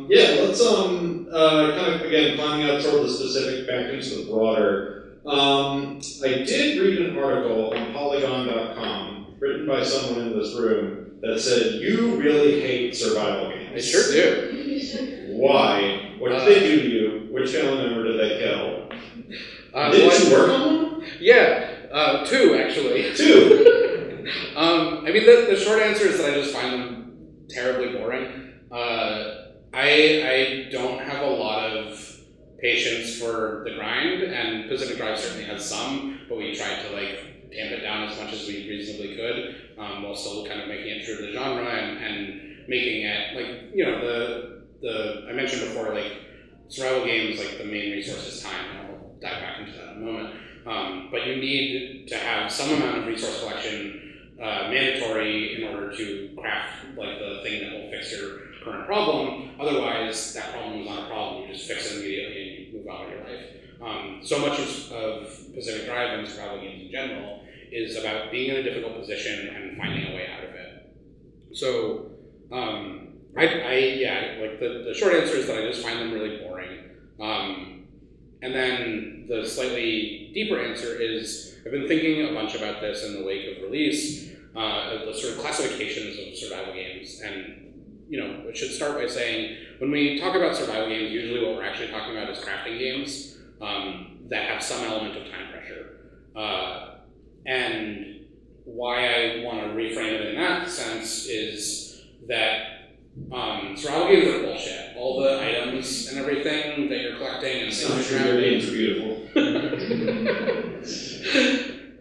Yeah, let's kind of again climbing out toward the specific back into the broader. I did read an article on Polygon.com written by someone in this room that said you really hate survival games. I sure do. Why? What did they do to you? Which family member did they kill? Did you work on one? Yeah, 2 actually. 2. I mean, the short answer is that I just find them terribly boring. I don't have a lot of patience for the grind, and Pacific Drive certainly has some, but we tried to like tamp it down as much as we reasonably could, while still kind of making it true to the genre and making it like the I mentioned before, like survival games, like the main resource is time, and I'll dive back into that in a moment. But you need to have some amount of resource collection mandatory in order to craft like the thing that will fix your current problem. Otherwise, that problem is not a problem. You just fix it immediately and you move on with your life. So much of Pacific Drive and survival games in general is about being in a difficult position and finding a way out of it. So, the short answer is that I just find them really boring. And then the slightly deeper answer is I've been thinking a bunch about this in the wake of release, the sort of classifications of survival games. And, it should start by saying when we talk about survival games, usually what we're actually talking about is crafting games that have some element of time pressure. And why I want to reframe it in that sense is that survival games are bullshit. All the items and everything that you're collecting and things your games are beautiful.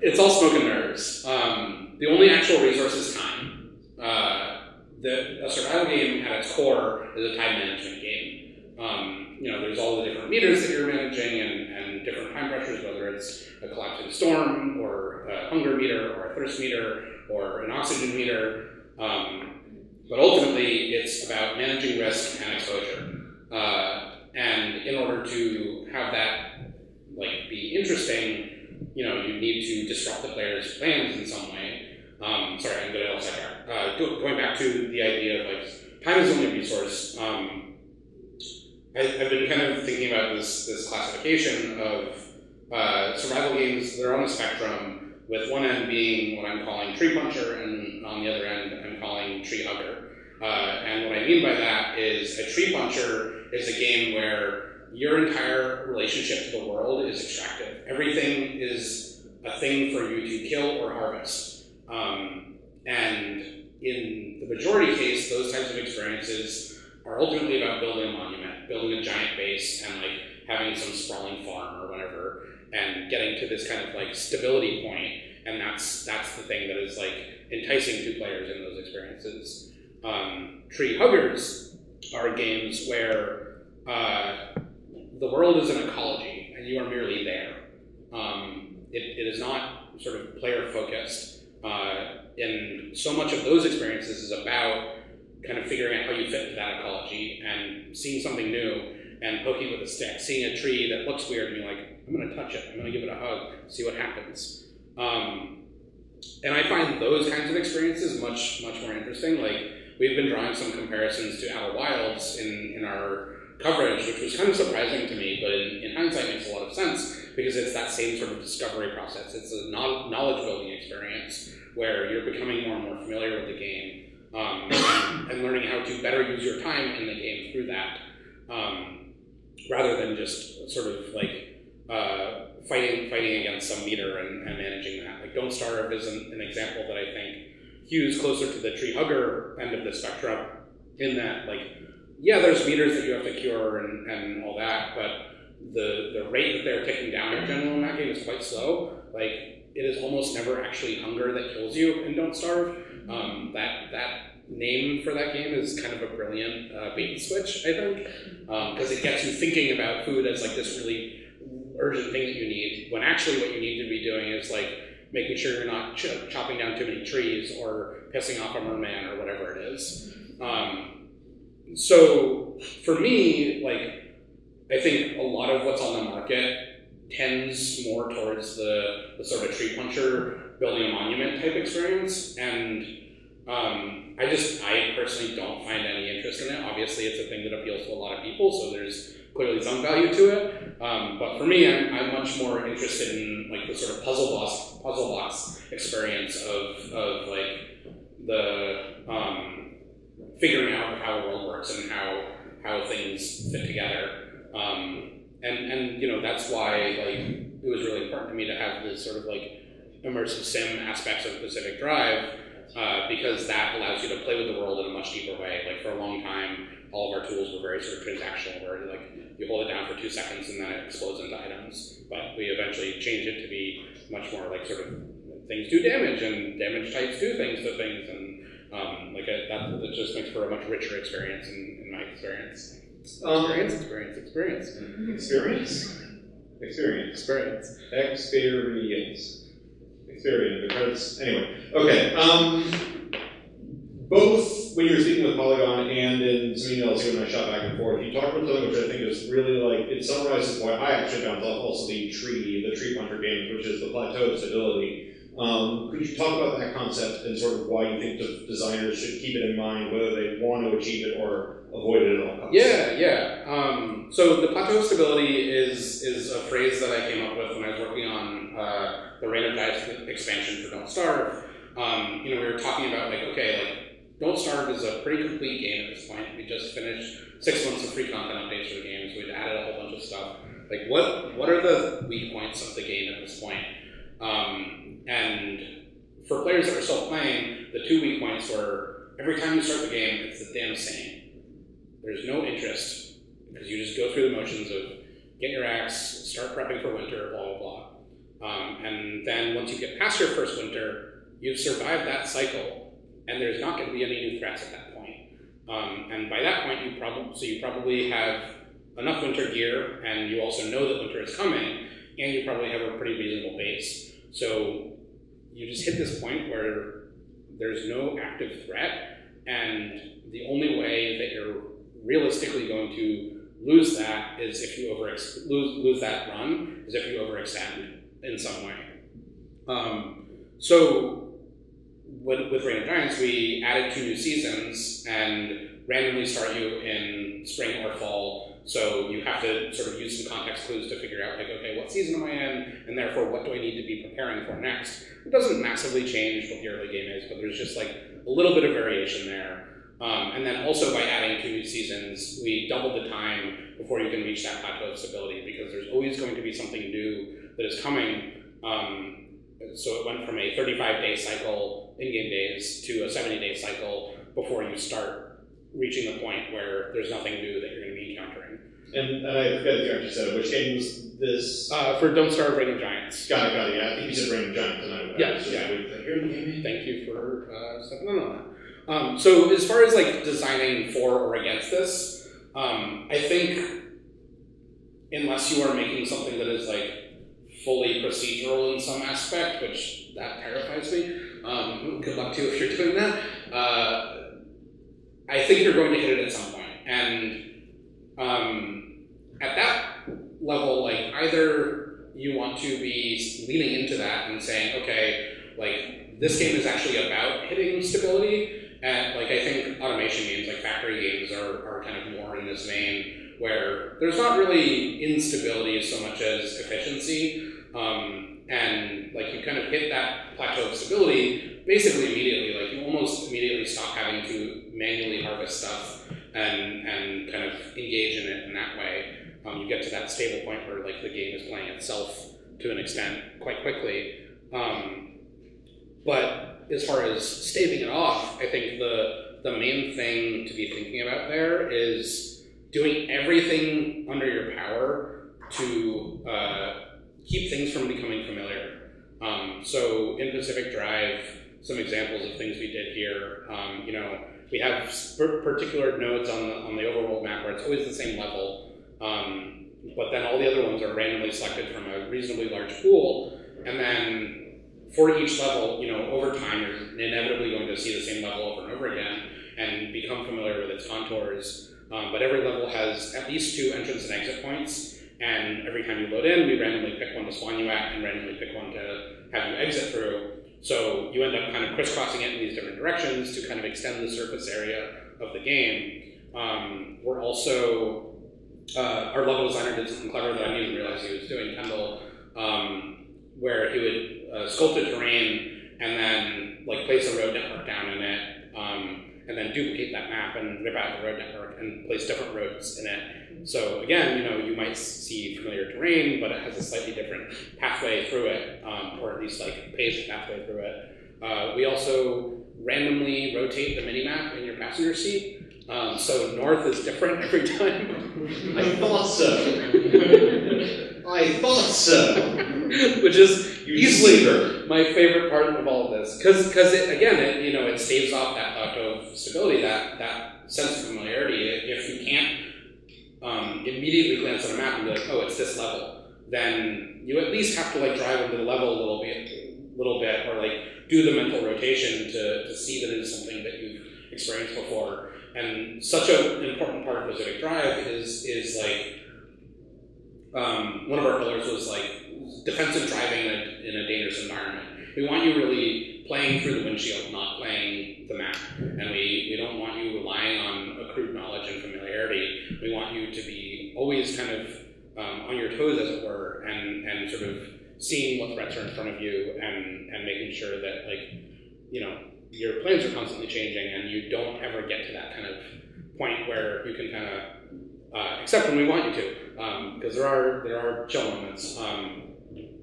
It's all smoke and mirrors. The only actual resource is time. A survival game at its core is a time management game. There's all the different meters that you're managing and different time pressures, whether it's a collapsing storm or a hunger meter or a thirst meter or an oxygen meter. But ultimately, it's about managing risk and exposure. And in order to have that be interesting, you need to disrupt the player's plans in some way. Sorry, I'm going to sidetrack. Going back to the idea of time is the only resource. I've been kind of thinking about this classification of survival games. They're on a spectrum, with one end being what I'm calling tree puncher, and on the other end I'm calling tree hugger. And what I mean by that is a tree puncher is a game where your entire relationship to the world is extractive. Everything is a thing for you to kill or harvest. And in the majority case, those types of experiences are ultimately about building a monument, building a giant base, and having some sprawling farm or whatever, and getting to this kind of stability point. And that's the thing that is enticing to players in those experiences. Tree huggers are games where the world is an ecology, and you are merely there. It is not sort of player-focused. And so much of those experiences is about kind of figuring out how you fit into that ecology and seeing something new and poking with a stick, seeing a tree that looks weird and being like, I'm going to touch it, I'm going to give it a hug, see what happens. And I find those kinds of experiences much more interesting. Like, we've been drawing some comparisons to Outer Wilds in our coverage, which was kind of surprising to me, but in hindsight makes a lot of sense because it's that same sort of discovery process. It's a knowledge building experience where you're becoming more and more familiar with the game and learning how to better use your time in the game through that, rather than just sort of like fighting against some meter and managing that. Like, Don't Starve is an example that I think hews closer to the tree hugger end of the spectrum in that, like, yeah, there's meters that you have to cure and all that, but the rate that they're ticking down in general in that game is quite slow. Like, it is almost never actually hunger that kills you in Don't Starve. That name for that game is kind of a brilliant bait and switch, I think, because it gets you thinking about food as like this really urgent thing that you need, when actually what you need to be doing is like making sure you're not chopping down too many trees or pissing off a merman or whatever it is. So for me, like, I think a lot of what's on the market tends more towards the sort of tree puncher building a monument type experience, and I personally don't find any interest in it. Obviously, it's a thing that appeals to a lot of people, so there's clearly some value to it. But for me, I'm much more interested in like the sort of puzzle box experience of like the figuring out how the world works and how things fit together. And you know, that's why like it was really important to me to have this sort of like immersive sim aspects of Pacific Drive, because that allows you to play with the world in a much deeper way. Like, for a long time, all of our tools were very sort of transactional, where like you hold it down for 2 seconds and then it explodes into items. But we eventually changed it to be much more like sort of things do damage and damage types do things to things, and that just makes for a much richer experience in my experience. Experience, because, anyway. Okay, both when you were speaking with Polygon and in some emails you and I shot back and forth, you talked about something which I think is really like, it summarizes why I actually found also the tree puncher games, which is the plateau stability. Could you talk about that concept and sort of why you think the designers should keep it in mind, whether they want to achieve it or avoid it at all costs? Yeah. So the plateau stability is a phrase that I came up with when I was working on the Random Dice expansion for Don't Starve. We were talking about like, okay, like Don't Starve is a pretty complete game at this point. We just finished 6 months of free content updates for the game, so we've added a whole bunch of stuff. Like, what are the weak points of the game at this point? And for players that are still playing, the 2 weak points were every time you start the game, it's the damn same. There's no interest because you just go through the motions of get your axe, start prepping for winter, blah, blah, blah. And then once you get past your first winter, you've survived that cycle, and there's not going to be any new threats at that point. And by that point, you probably have enough winter gear, and you also know that winter is coming, and you probably have a pretty reasonable base. So you just hit this point where there's no active threat, and the only way that you're realistically going to lose that is if you lose that run is if you overextend in some way. So with Reign of Giants, we added 2 new seasons and randomly start you in spring or fall. So you have to sort of use some context clues to figure out, like, okay, what season am I in? And therefore, what do I need to be preparing for next? It doesn't massively change what the early game is, but there's just like a little bit of variation there. And then also by adding 2 new seasons, we doubled the time before you can reach that plateau of stability, because there's always going to be something new that is coming. So it went from a 35-day cycle, in-game days, to a 70-day cycle before you start reaching the point where there's nothing new that you're going to be encountering. And I forget if you actually said it. Which game was this? For Don't Starve, Reign of Giants. Got it. Yeah, I think you said Reign of Giants. Yeah. Thank you for stepping in on that. So as far as like designing for or against this, I think unless you are making something that is like fully procedural in some aspect, which that terrifies me. Good luck to you if you're doing that. I think you're going to hit it at some point. And at that level, like either you want to be leaning into that and saying, okay, like this game is actually about hitting stability. And like I think automation games, like factory games, are kind of more in this vein, where there's not really instability so much as efficiency. And like you kind of hit that plateau of stability basically immediately. Like you almost immediately stop having to manually harvest stuff and kind of engage in it in that way. You get to that stable point where like the game is playing itself to an extent quite quickly. But as far as staving it off, I think the main thing to be thinking about there is doing everything under your power to keep things from becoming familiar. So in Pacific Drive, some examples of things we did here, we have particular nodes on the overworld map where it's always the same level, but then all the other ones are randomly selected from a reasonably large pool, and then for each level, over time, you're inevitably going to see the same level over and over again and become familiar with its contours. But every level has at least 2 entrance and exit points, and every time you load in, we randomly pick one to spawn you at and randomly pick one to have you exit through. So you end up kind of crisscrossing it in these different directions to kind of extend the surface area of the game. We're also, our level designer did something clever that I didn't even realize he was doing, Kendall, where he would sculpt a terrain and then like place a road network down in it, and then duplicate that map and rip out the road network and place different roads in it. So again, you might see familiar terrain, but it has a slightly different pathway through it, or at least like paved pathway through it. We also randomly rotate the mini-map in your passenger seat. So north is different every time. I thought so. I thought so. Which is easily my favorite part of all of this, because it staves off that plateau of stability, that sense of familiarity. If you can't immediately glance at a map and be like, oh, it's this level, then you at least have to like drive into the level a little bit, or like do the mental rotation to see that it is something that you've experienced before. And such an important part of Pacific Drive is like one of our pillars was like defensive driving in a dangerous environment. We want you really playing through the windshield, not playing the map. And we don't want you relying on accrued knowledge and familiarity. We want you to be always kind of on your toes, as it were, and sort of seeing what threats are in front of you and making sure that your plans are constantly changing and you don't ever get to that kind of point where you can kind of, except when we want you to, because there are chill moments.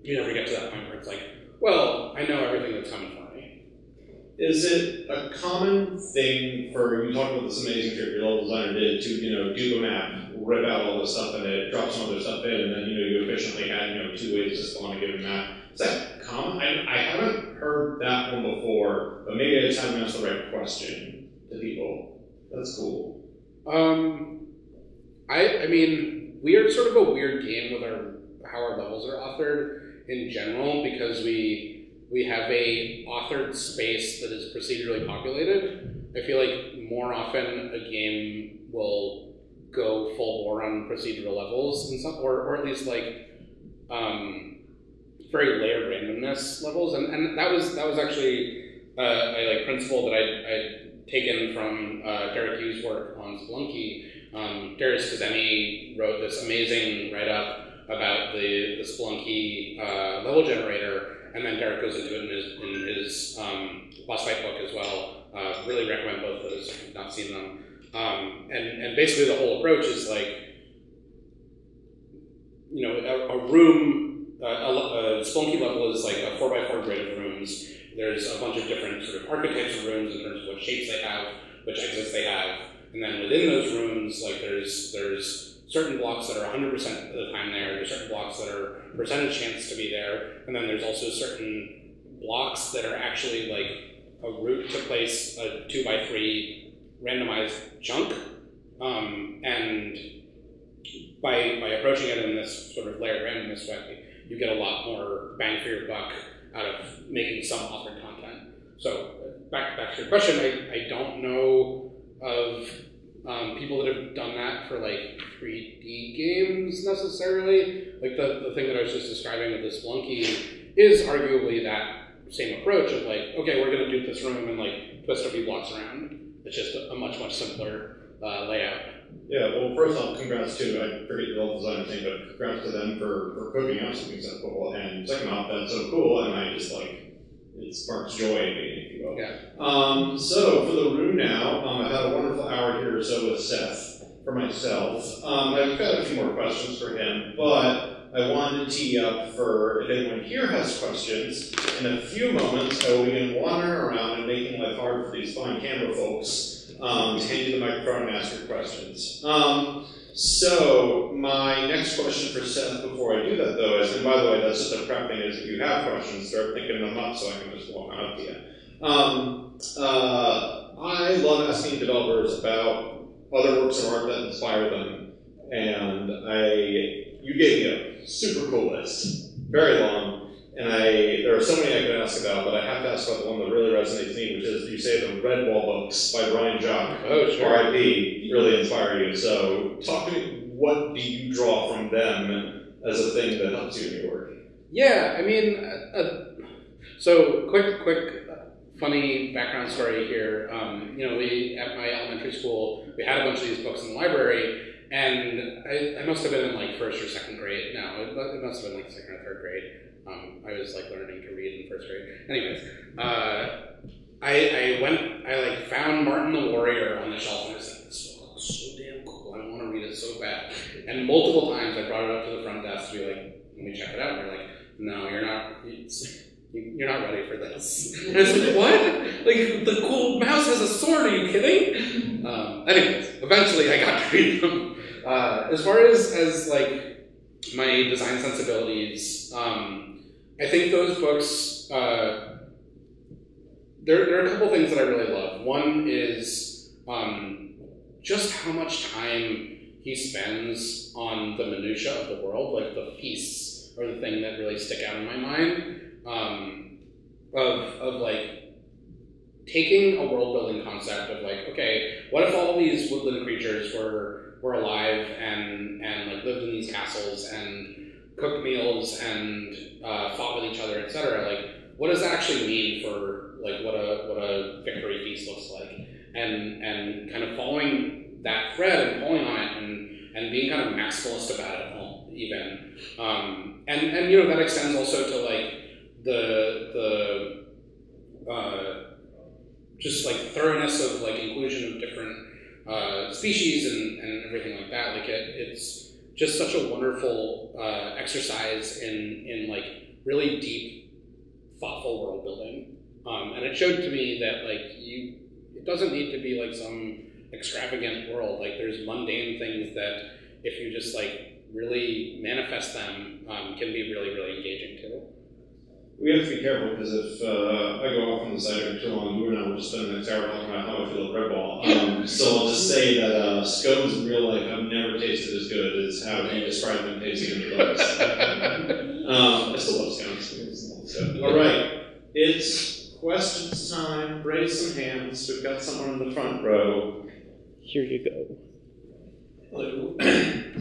You never get to that point where it's like, well, I know everything that's coming for me. Is it a common thing for, you talked about this amazing trick your level designer did to, do the map, rip out all this stuff in it, drop some other stuff in, and then, you efficiently had, 2 ways to spawn a given map. Is that common? I haven't heard that one before, but maybe I just haven't asked the right question to people. That's cool. I mean, we are sort of a weird game with how our levels are authored in general, because we have a authored space that is procedurally populated. I feel like more often a game will go full bore on procedural levels and stuff, or at least like very layered randomness levels, and that was actually a principle that I'd taken from Derek Hughes' work on Spelunky. Darius Kazemi wrote this amazing write-up about the Spelunky level generator, and then Derek goes into it in his Lost Fight book as well. Really recommend both of those if you've not seen them. And basically the whole approach is like, a room, a Spelunky level is like a 4x4 grid of rooms. There's a bunch of different sort of archetypes of rooms in terms of what shapes they have, which exits they have, and then within those rooms, like there's certain blocks that are 100% of the time there's certain blocks that are percentage chance to be there, and then there's also certain blocks that are actually like a route to place a 2x3 randomized chunk, and by approaching it in this sort of layered randomness way, you get a lot more bang for your buck out of making some authored content. So back to your question, I don't know of people that have done that for like 3D games necessarily. Like the thing that I was just describing with the Splunky is arguably that same approach of like, okay, we're going to dupe this room and like twist a few blocks around. It's just a much simpler layout. Yeah, well, first off, congrats to, I forget the level designer thing, but congrats to them for cooking up something so cool. And second off, that's so cool, and I just like, it sparks joy in me, if you will. Yeah. So for the room now, I've had a wonderful hour here or so with Seth for myself. I've got a few more questions for him, but I wanted to tee up for if anyone here has questions. In a few moments, I will begin wandering around and making life hard for these fine camera folks. To hand you the microphone and ask your questions. So my next question for Seth before I do that though is, and by the way, that's just a prep thing, is if you have questions, start thinking them up so I can just walk on up to you. I love asking developers about other works of art that inspire them, and you gave me a super cool list, very long. And there are so many I could ask about, but I have to ask about the one that really resonates with me, which is, you say the Red Wall books by Bryant, R.I.P., really inspire you. So talk to me, what do you draw from them as a thing that helps you in your work? Yeah, I mean, so quick funny background story here. We, at my elementary school, we had a bunch of these books in the library, and I must have been in like first or second grade. No, it must have been like second or third grade. I was like learning to read in first grade. Anyways, I found Martin the Warrior on the shelf and I said, this book looks so damn cool. I want to read it so bad. And multiple times I brought it up to the front desk to be like, let me check it out. And they're like, no, you're not ready for this. And I was like, what? Like, the cool mouse has a sword, are you kidding? Anyways, eventually I got to read them. As far as like my design sensibilities, I think those books, there are a couple things that I really love. One is just how much time he spends on the minutia of the world, like the feasts are the thing that really stick out in my mind, of like taking a world building concept of like, okay, what if all these woodland creatures were alive and like lived in these castles and cooked meals and fought with each other, etc. Like, what does that actually mean for like what a victory feast looks like? And kind of following that thread and pulling on it and being kind of maximalist about it even. And that extends also to like the just like thoroughness of like inclusion of different species and everything like that. Like it's just such a wonderful exercise in like really deep, thoughtful world building. And it showed to me that like it doesn't need to be like some extravagant world. Like there's mundane things that if you just like really manifest them, can be really, really engaging too. We have to be careful because if I go off on the side for too long, you and I will just spend the next hour talking about how I feel at Red Ball. So I'll just say that scones in real life I've never tasted as good as how you describe them tasting in the books. I still love scones. All right, it's questions time. Raise some hands. We've got someone in the front row. Here you go. Hello.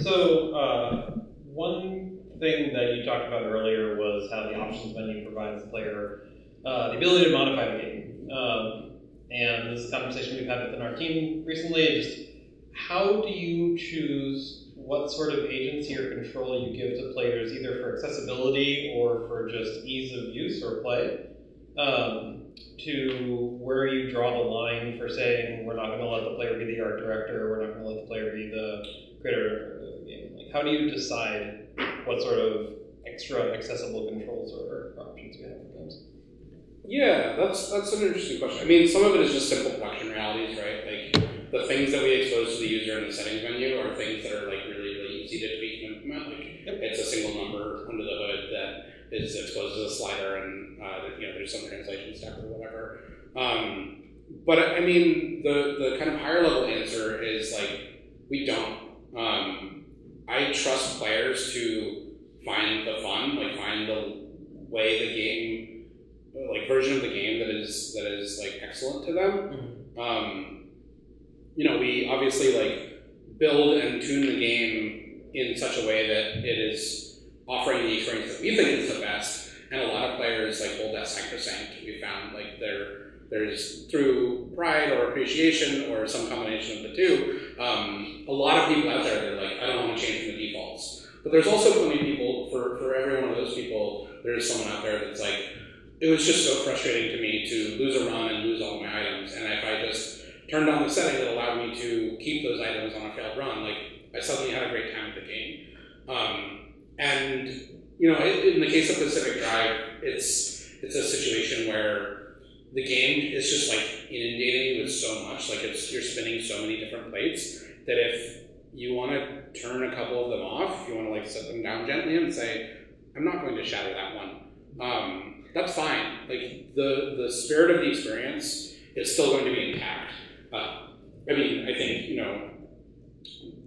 So one thing that you talked about earlier was how the options menu provides the player the ability to modify the game. And this is a conversation we've had within our team recently. Just how do you choose what sort of agency or control you give to players, either for accessibility or for just ease of use or play, to where you draw the line for saying we're not going to let the player be the art director, we're not going to let the player be the creator of the game. Like, how do you decide what sort of extra accessible controls or options you have for games? Yeah, that's an interesting question. I mean, some of it is just simple production realities, right? Like the things that we expose to the user in the settings menu are things that are like really, really easy to tweak and implement. Like it's a single number under the hood that is exposed to the slider, and there's some translation stuff or whatever. But I mean, the kind of higher level answer is like we don't. I trust players to find the fun, like find the way the game, like version of the game that is like excellent to them. We obviously like build and tune the game in such a way that it is offering the experience that we think is the best, and a lot of players like hold that sacrosanct. We found like there's through pride or appreciation or some combination of the two, a lot of people out there that are like, I don't want to change from the defaults. But there's also plenty of people, for every one of those people, there's someone out there that's like, it was just so frustrating to me to lose a run and lose all my items, and if I just turned on the setting that allowed me to keep those items on a failed run, like, I suddenly had a great time with the game. In the case of Pacific Drive, it's a situation where the game is just like inundating you with so much, like you're spinning so many different plates that if you want to turn a couple of them off, if you want to like set them down gently and say, I'm not going to shatter that one, that's fine. Like the spirit of the experience is still going to be intact. I think,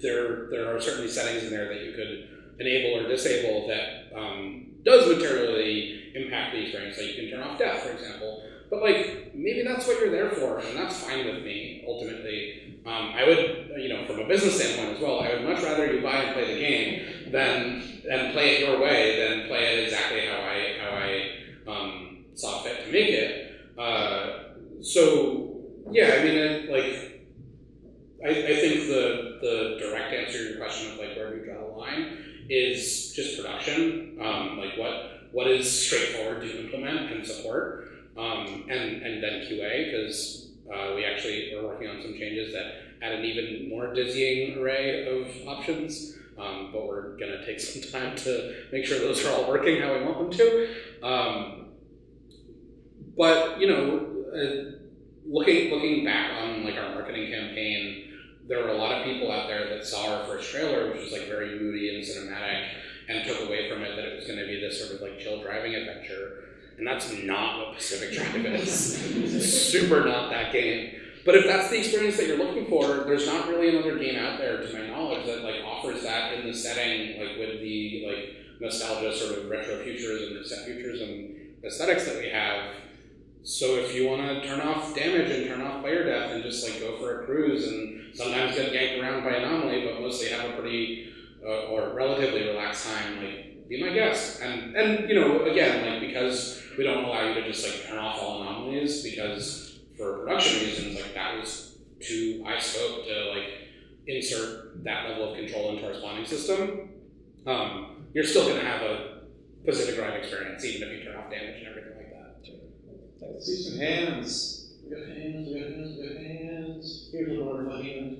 there are certainly settings in there that you could enable or disable that does materially impact the experience. Like you can turn off death, for example. But like, maybe that's what you're there for, and that's fine with me, ultimately. I would, from a business standpoint as well, I would much rather you buy and play the game and play it your way than play it exactly how I saw fit to make it. I think the direct answer to your question of like where do we draw the line is just production. What is straightforward to implement and support, and then QA, because we actually are working on some changes that add an even more dizzying array of options. But we're going to take some time to make sure those are all working how we want them to. Looking back on like our marketing campaign, there were a lot of people out there that saw our first trailer, which was like very moody and cinematic, and took away from it that it was going to be this sort of like chill driving adventure. And that's not what Pacific Drive is. It's super not that game. But if that's the experience that you're looking for, there's not really another game out there, to my knowledge, that like offers that in the setting, like with the like nostalgia sort of retro futurism, cassette futurism aesthetics that we have. So if you want to turn off damage and turn off player death and just like go for a cruise and sometimes get ganked around by anomaly, but mostly have a pretty or relatively relaxed time, like be my guest. And again, like because we don't allow you to just like turn off all anomalies, because for production reasons, like that was too high scope to like insert that level of control into our spawning system. You're still going to have a Pacific Drive experience, even if you turn off damage and everything like that. Let's see some hands. We got hands. Here's a wonderful hand.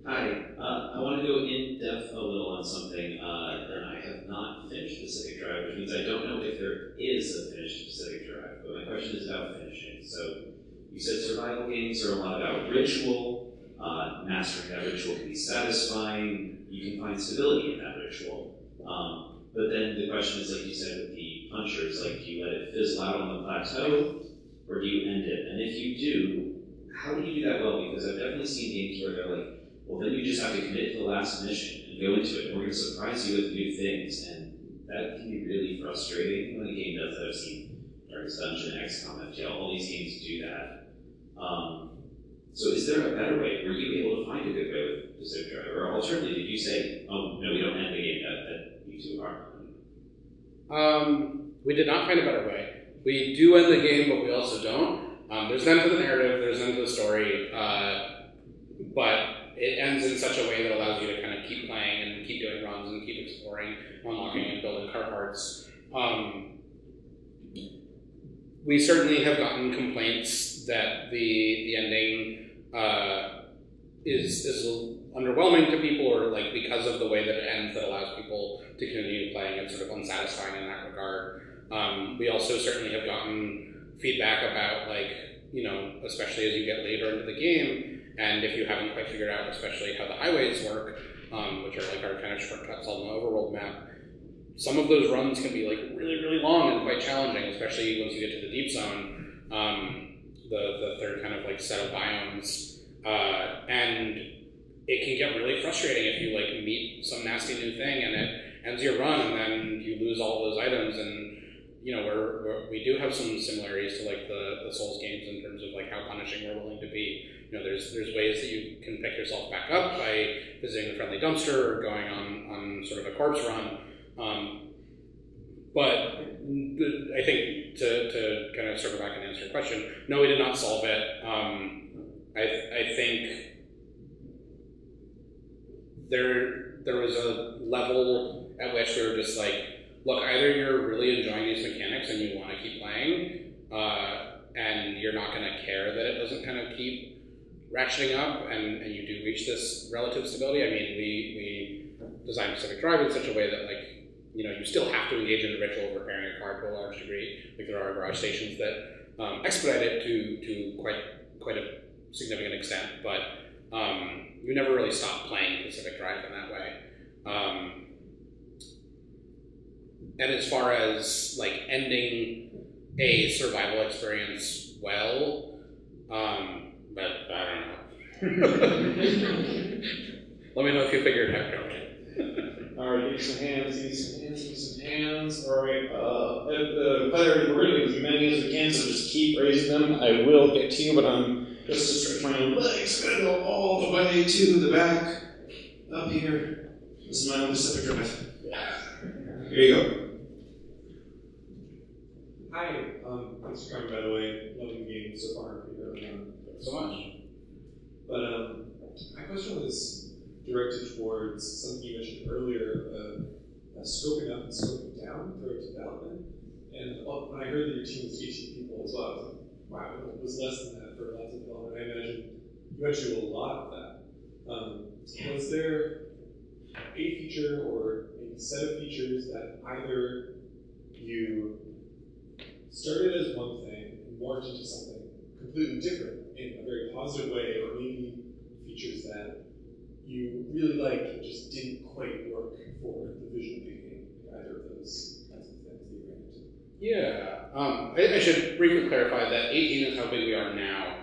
Hi, I want to go in depth a little on something that I have not finished Pacific Drive, which means I don't know if there is a finished Pacific Drive, but my question is about finishing. So you said survival games are a lot about ritual. Mastering that ritual can be satisfying. You can find stability in that ritual. But then the question is, like you said, with the punchers, like do you let it fizzle out on the plateau, or do you end it? And if you do, how do you do that well? Because I've definitely seen games where they're like, well, then you just have to commit to the last mission and go into it, and we're going to surprise you with new things, and that can be really frustrating when a game does that. I've seen Darkest Dungeon, XCOM, FTL, all these games do that. So is there a better way? Were you able to find a good way with Pacific Drive? Or alternatively, did you say, oh, no, we don't end the game, that you two are? We did not find a better way. We do end the game, but we also don't. There's an end to the narrative, there's an end to the story, but it ends in such a way that allows you to kind of keep playing and keep doing runs and keep exploring, unlocking and building car parts. We certainly have gotten complaints that the ending is underwhelming to people, or like because of the way that it ends that allows people to continue playing, it's sort of unsatisfying in that regard. We also certainly have gotten feedback about especially as you get later into the game, and if you haven't quite figured out especially how the highways work, which are like our kind of shortcuts on the overworld map, some of those runs can be like really, really long and quite challenging, especially once you get to the deep zone, the third kind of like set of biomes. And it can get really frustrating if you like meet some nasty new thing and it ends your run and then you lose all those items. And you know, we do have some similarities to like the Souls games in terms of like how punishing we're willing to be. You know, there's ways that you can pick yourself back up by visiting the friendly dumpster or going on sort of a corpse run. But I think to kind of circle back and answer your question, no, we did not solve it. I think there was a level at which we were just like, look, either you're really enjoying these mechanics and you want to keep playing, and you're not going to care that it doesn't kind of keep ratcheting up, and you do reach this relative stability. I mean, we designed Pacific Drive in such a way that, like, you know, you still have to engage in the ritual of repairing a car to a large degree. Like, there are garage stations that expedite it to quite a significant extent, but you never really stop playing Pacific Drive in that way. And as far as like ending a survival experience well, but I don't know. Let me know if you figured it out. Alright, give some hands. Alright, the player, we're going to get as many as we can, so just keep raising them. I will get to you, but I'm just to stretch my own legs. I'm going to go all the way to the back, up here. This is my own Pacific Drive. Here you go. Hi, thanks for coming, by the way. Loving the game so far. Thanks so much. But my question was directed towards something you mentioned earlier, scoping up and scoping down throughout development. And when I heard that your team was 18 people as well, I was like, wow, it was less than that for lots of development. I imagine you actually do a lot of that. Was there a feature or a set of features that either you started as one thing and morphed into something completely different in a very positive way, or maybe features that you really liked but just didn't quite work for the vision of the game, either of those kinds of things that you ran into? Yeah, I should briefly clarify that 18 is how big we are now.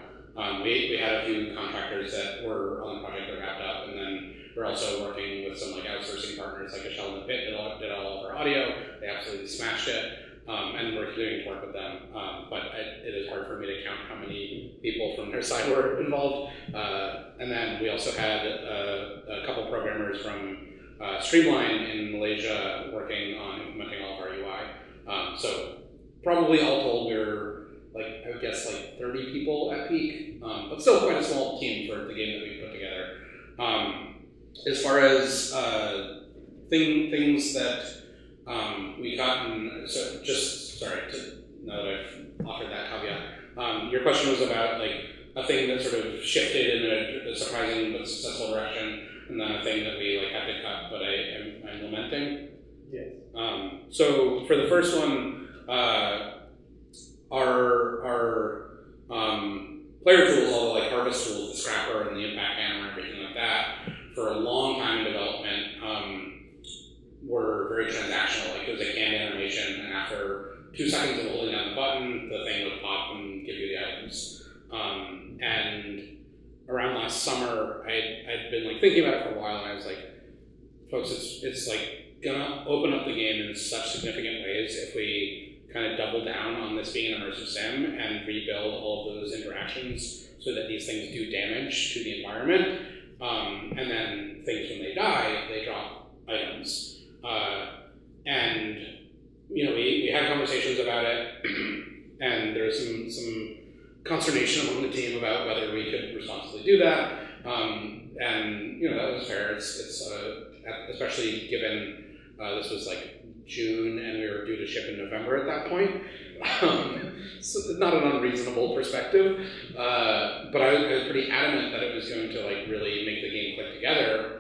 We had a few contractors that were on the project that wrapped up, and then we're also working with some like outsourcing partners, like a Shell in the Pit did all of our audio. They absolutely smashed it. And we're continuing to work with them, but it is hard for me to count how many people from their side were involved. And then we also had a couple programmers from Streamline in Malaysia working on implementing all of our UI. So probably all told, we're like, I would guess like 30 people at peak, but still quite a small team for the game that we put together. As far as things that we've gotten, so just, sorry, now that I've offered that caveat, your question was about like a thing that sort of shifted in a surprising but successful direction, and then a thing that we like had to cut, but I'm lamenting. Yes. So for the first one, our player tools, all the like harvest tools, the scrapper and the impact hammer and everything like that, for a long time in development, were very transactional. Like, it was a canned animation, and after 2 seconds of holding down the button, the thing would pop and give you the items. And around last summer, I'd been like thinking about it for a while, and I was like, folks, it's like gonna open up the game in such significant ways if we kind of double down on this being an immersive sim and rebuild all of those interactions so that these things do damage to the environment. And then things, when they die, they drop items. And you know, we had conversations about it, and there was some consternation among the team about whether we could responsibly do that. And you know, that was fair. It's especially given this was like June, and we were due to ship in November at that point. So not an unreasonable perspective, but I was pretty adamant that it was going to like really make the game click together.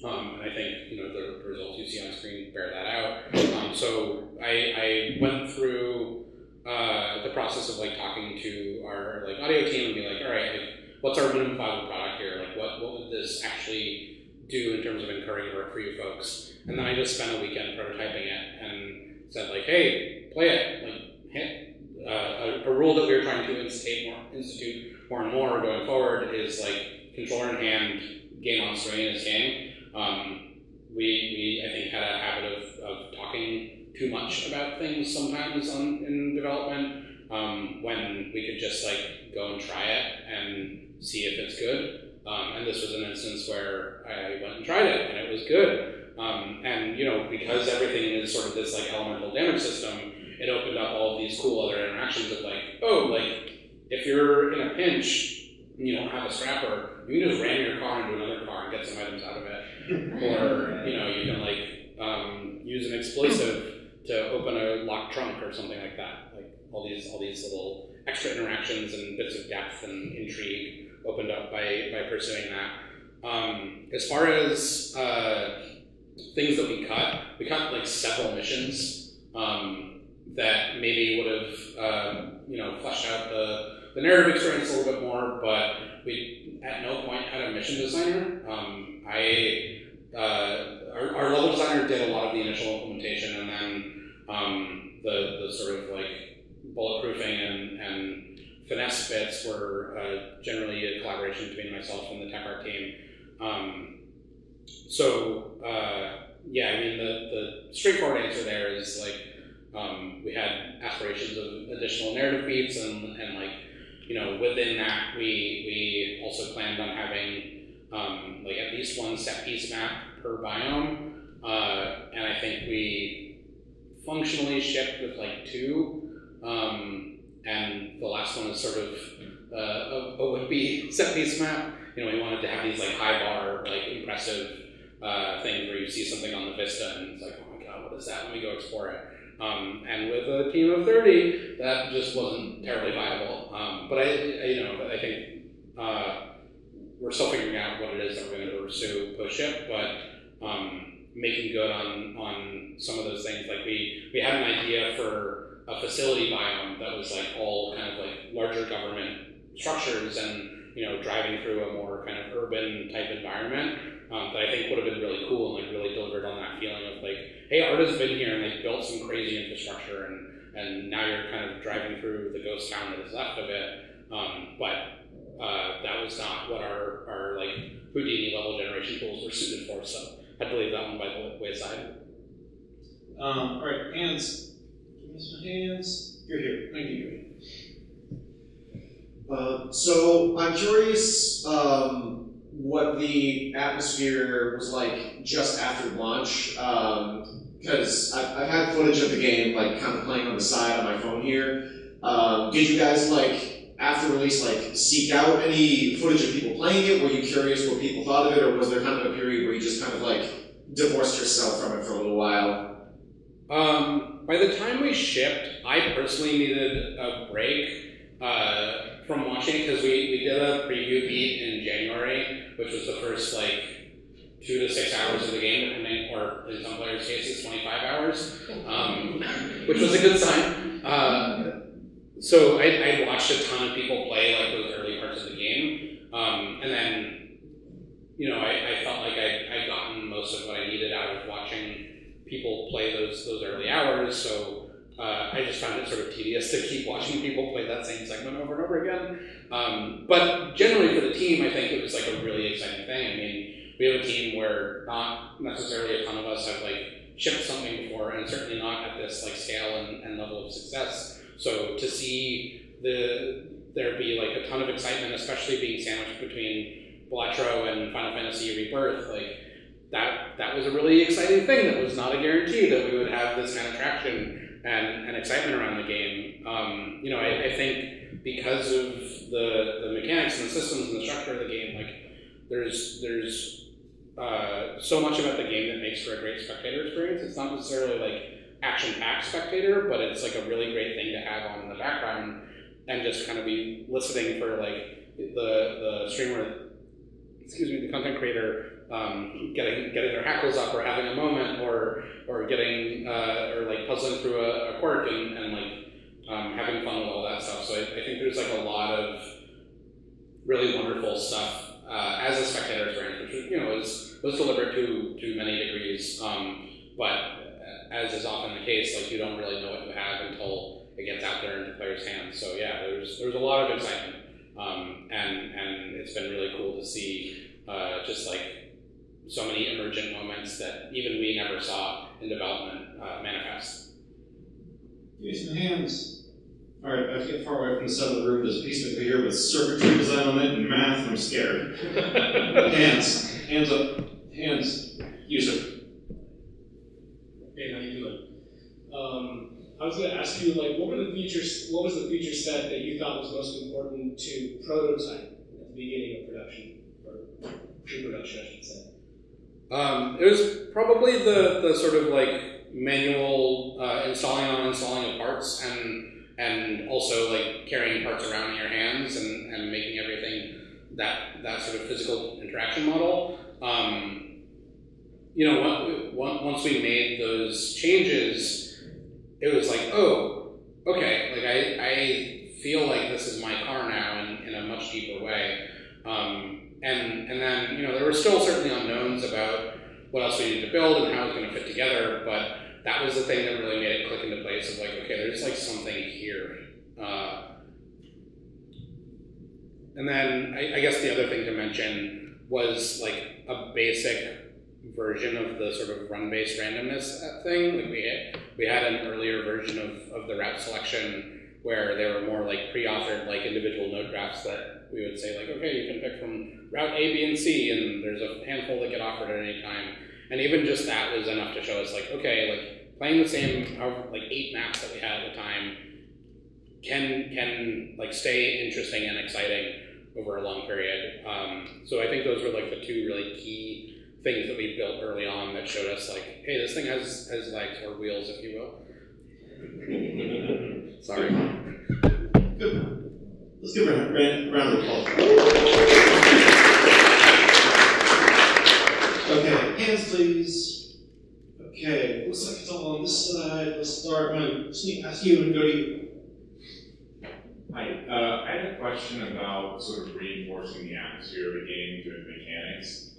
And I think, you know, the results you see on screen bear that out. So I went through the process of like talking to our like audio team and be like, all right, like, what's our minimum viable product here? Like, what would this actually do in terms of incurring work for you folks? And then I just spent a weekend prototyping it and said like, hey, play it. Like, hit. A rule that we were trying to institute more and more going forward is like controller in hand, game on screen is game. We I think had a habit of talking too much about things sometimes in development, when we could just like go and try it and see if it's good. And this was an instance where I went and tried it and it was good. And because everything is sort of this like elemental damage system, it opened up all of these cool other interactions of like, oh, like if you're in a pinch, and you don't have a scrapper, you can just ram your car into another car and get some items out of it. Or you can like use an explosive to open a locked trunk or something like that. Like all these little extra interactions and bits of depth and intrigue opened up by pursuing that. As far as things that we cut like several missions that maybe would have fleshed out the narrative experience a little bit more, but we at no point had a mission designer. Our level designer did a lot of the initial implementation, and then the sort of like bulletproofing and finesse bits were generally a collaboration between myself and the tech art team. The straightforward answer there is like we had aspirations of additional narrative beats, and like within that we also planned on having like at least one set piece map per biome, and I think we functionally shipped with like 2, and the last one is sort of a would-be set piece map. We wanted to have these like high bar, like impressive things where you see something on the vista and it's like, oh my god, what is that? Let me go explore it. And with a team of 30, that just wasn't terribly viable. But I think we're still figuring out what it is that we're going to pursue post-ship, but making good on some of those things. Like we had an idea for a facility biome that was like all kind of like larger government structures and driving through a more kind of urban type environment that I think would have been really cool and like really delivered on that feeling of like, hey, Arta's been here and they've built some crazy infrastructure and now you're kind of driving through the ghost town that is left of it. But that was not what our like Houdini level generation tools were suited for, so I had to leave that one by the wayside. All right, hands. Give me some hands. You're here. Thank you. So I'm curious what the atmosphere was like just after launch, because I've had footage of the game like kind of playing on the side on my phone here. Did you guys like after release like seek out any footage of people playing it? Were you curious what people thought of it, or was there kind of a period where you just kind of like divorced yourself from it for a little while? By the time we shipped, I personally needed a break from watching because we did a preview beat in January, which was the first like 2 to 6 hours of the game, depending, or in some players' cases, 25 hours, which was a good sign. So I watched a ton of people play like those early parts of the game, and then I felt like I'd gotten most of what I needed out of watching people play those early hours. So I just found it sort of tedious to keep watching people play that same segment over and over again. But generally for the team, I think it was like a really exciting thing. I mean, we have a team where not necessarily a ton of us have like shipped something before, and certainly not at this like scale and level of success. So to see there be like a ton of excitement, especially being sandwiched between Blatro and Final Fantasy Rebirth, like that was a really exciting thing. That was not a guarantee that we would have this kind of traction and excitement around the game. I think because of the mechanics and the systems and the structure of the game, like there's so much about the game that makes for a great spectator experience. It's not necessarily like action-packed spectator, but it's like a really great thing to have on in the background and just kind of be listening for like the streamer, the content creator getting their hackles up or having a moment or getting or like puzzling through a quirk and like having fun with all that stuff. So I think there's like a lot of really wonderful stuff as a spectator experience, which was delivered to many degrees. But as is often the case, like you don't really know what you have until it gets out there into players' hands. So yeah, there's a lot of excitement, and it's been really cool to see just like so many emergent moments that even we never saw in development manifest. Give me some hands. All right, I have to get far away from the center of the room. There's a piece of here with circuitry design on it and math, and I'm scared. Hands. Hands up. Hands. User. Hey, how you doing? I was going to ask you, like, what was the feature set that you thought was most important to prototype at the beginning of production, or pre-production, I should say? It was probably the sort of like manual installing of parts and also like carrying parts around in your hands and making everything that sort of physical interaction model. Once we made those changes, it was like, oh, okay, like I feel like this is my car now in a much deeper way. And then, there were still certainly unknowns about what else we needed to build and how it was going to fit together, but that was the thing that really made it click into place of like, okay, there's like something here. And then I guess the other thing to mention was like a basic version of the sort of run-based randomness thing. Like we had an earlier version of the route selection where they were more like pre-authored like individual node drafts that we would say like, okay, you can pick from route A, B, and C, and there's a handful that get offered at any time. And even just that was enough to show us like, okay, like playing the same like 8 maps that we had at the time can like stay interesting and exciting over a long period. So I think those were like the 2 really key things that we built early on that showed us like, hey, this thing has legs or wheels, if you will. Sorry. Good. Let's give her a round of applause. Okay, hands please. Okay, looks like it's all on this side. Let's start. I'm going to sneak past you and go to you. Hi, I had a question about sort of reinforcing the atmosphere of a game with mechanics.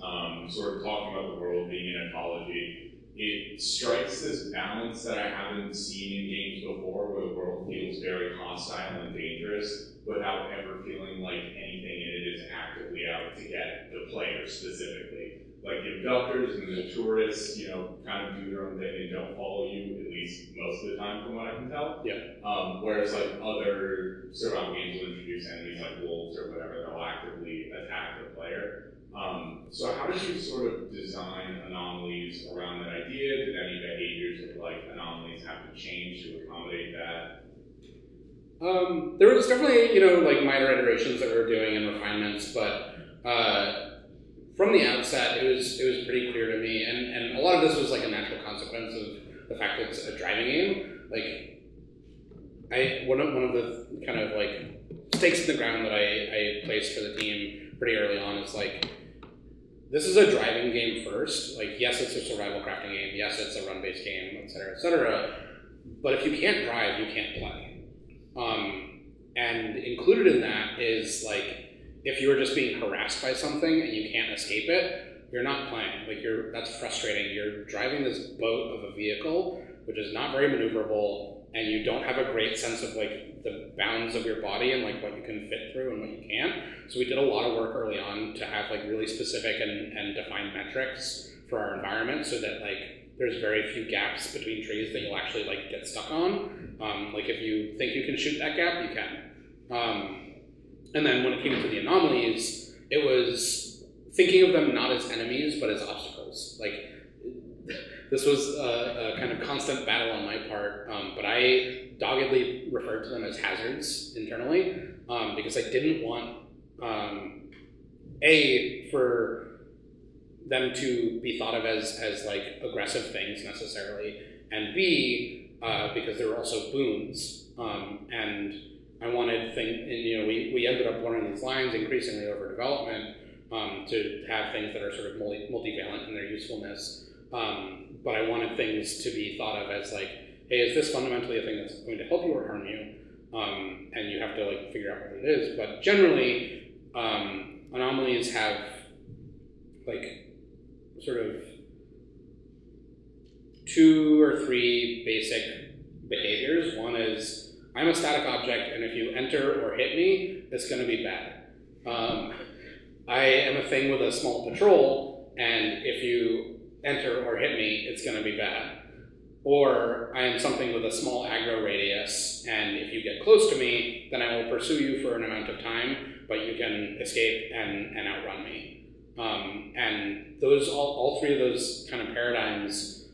Sort of talking about the world being an ecology. It strikes this balance that I haven't seen in games before, where the world feels very hostile and dangerous without ever feeling like anything in it is actively out to get the player specifically. Like the abductors and the tourists, kind of do their own thing and don't follow you, at least most of the time from what I can tell. Yeah. Whereas like other survival games will introduce enemies like wolves or whatever, they'll actively attack the player. So how did you sort of design anomalies around that idea? Did any behaviors of like anomalies have to change to accommodate that? There was definitely, like minor iterations that we were doing and refinements, but from the outset, it was pretty clear to me, and a lot of this was like a natural consequence of the fact that it's a driving game. Like, one of the kind of like stakes in the ground that I placed for the team pretty early on is like, this is a driving game first. Like, yes, it's a survival crafting game. Yes, it's a run-based game, et cetera, et cetera. But if you can't drive, you can't play. And included in that is like, if you are just being harassed by something and you can't escape it, you're not playing. Like that's frustrating. You're driving this boat of a vehicle, which is not very maneuverable, and you don't have a great sense of like the bounds of your body and like what you can fit through and what you can't. So we did a lot of work early on to have like really specific and defined metrics for our environment, so that like there's very few gaps between trees that you'll actually like get stuck on. Like if you think you can shoot that gap, you can. And then when it came to the anomalies, it was thinking of them not as enemies, but as obstacles. Like, this was a kind of constant battle on my part, but I doggedly referred to them as hazards internally, because I didn't want, A, for them to be thought of as like aggressive things necessarily, and B, because they were also boons, and I wanted we ended up learning these lines increasingly over development to have things that are sort of multivalent in their usefulness. But I wanted things to be thought of as like, hey, is this fundamentally a thing that's going to help you or harm you? And you have to like figure out what it is. But generally, anomalies have like sort of 2 or 3 basic behaviors. One is, I'm a static object, and if you enter or hit me, it's going to be bad. I am a thing with a small patrol, and if you enter or hit me, it's going to be bad. Or I am something with a small aggro radius, and if you get close to me, then I will pursue you for an amount of time, but you can escape and outrun me. And those all three of those kind of paradigms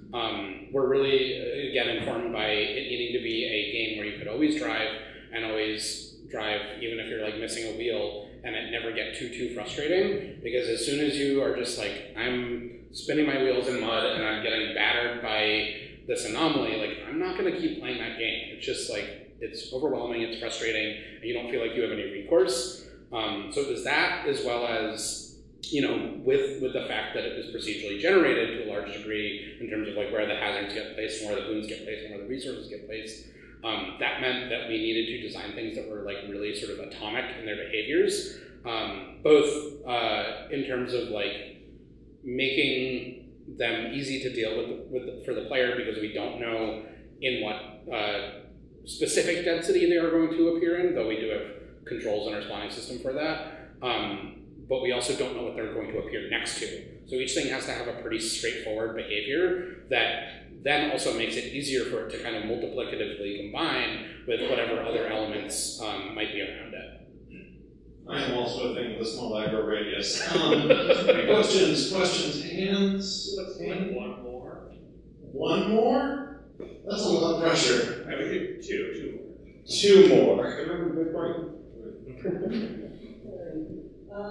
were really, again, informed by it needing to be a game where you could always drive, and always drive even if you're like missing a wheel, and it never get too frustrating, because as soon as you are just like, I'm spinning my wheels in mud and I'm getting battered by this anomaly, like, I'm not going to keep playing that game. It's just like, it's overwhelming, it's frustrating, and you don't feel like you have any recourse. So it was that, as well as, you know, with the fact that it was procedurally generated to a large degree in terms of like where the hazards get placed and where the boons get placed and where the resources get placed. That meant that we needed to design things that were like really sort of atomic in their behaviors, both in terms of like making them easy to deal with for the player, because we don't know in what specific density they are going to appear in, though we do have controls in our spawning system for that. But we also don't know what they're going to appear next to. So each thing has to have a pretty straightforward behavior that then also makes it easier for it to kind of multiplicatively combine with whatever other elements might be around it. I am also a thing with a small aggro radius. Questions, hands? One more. One more? That's a lot of pressure. I would do two more. Two more. Remember Bryant?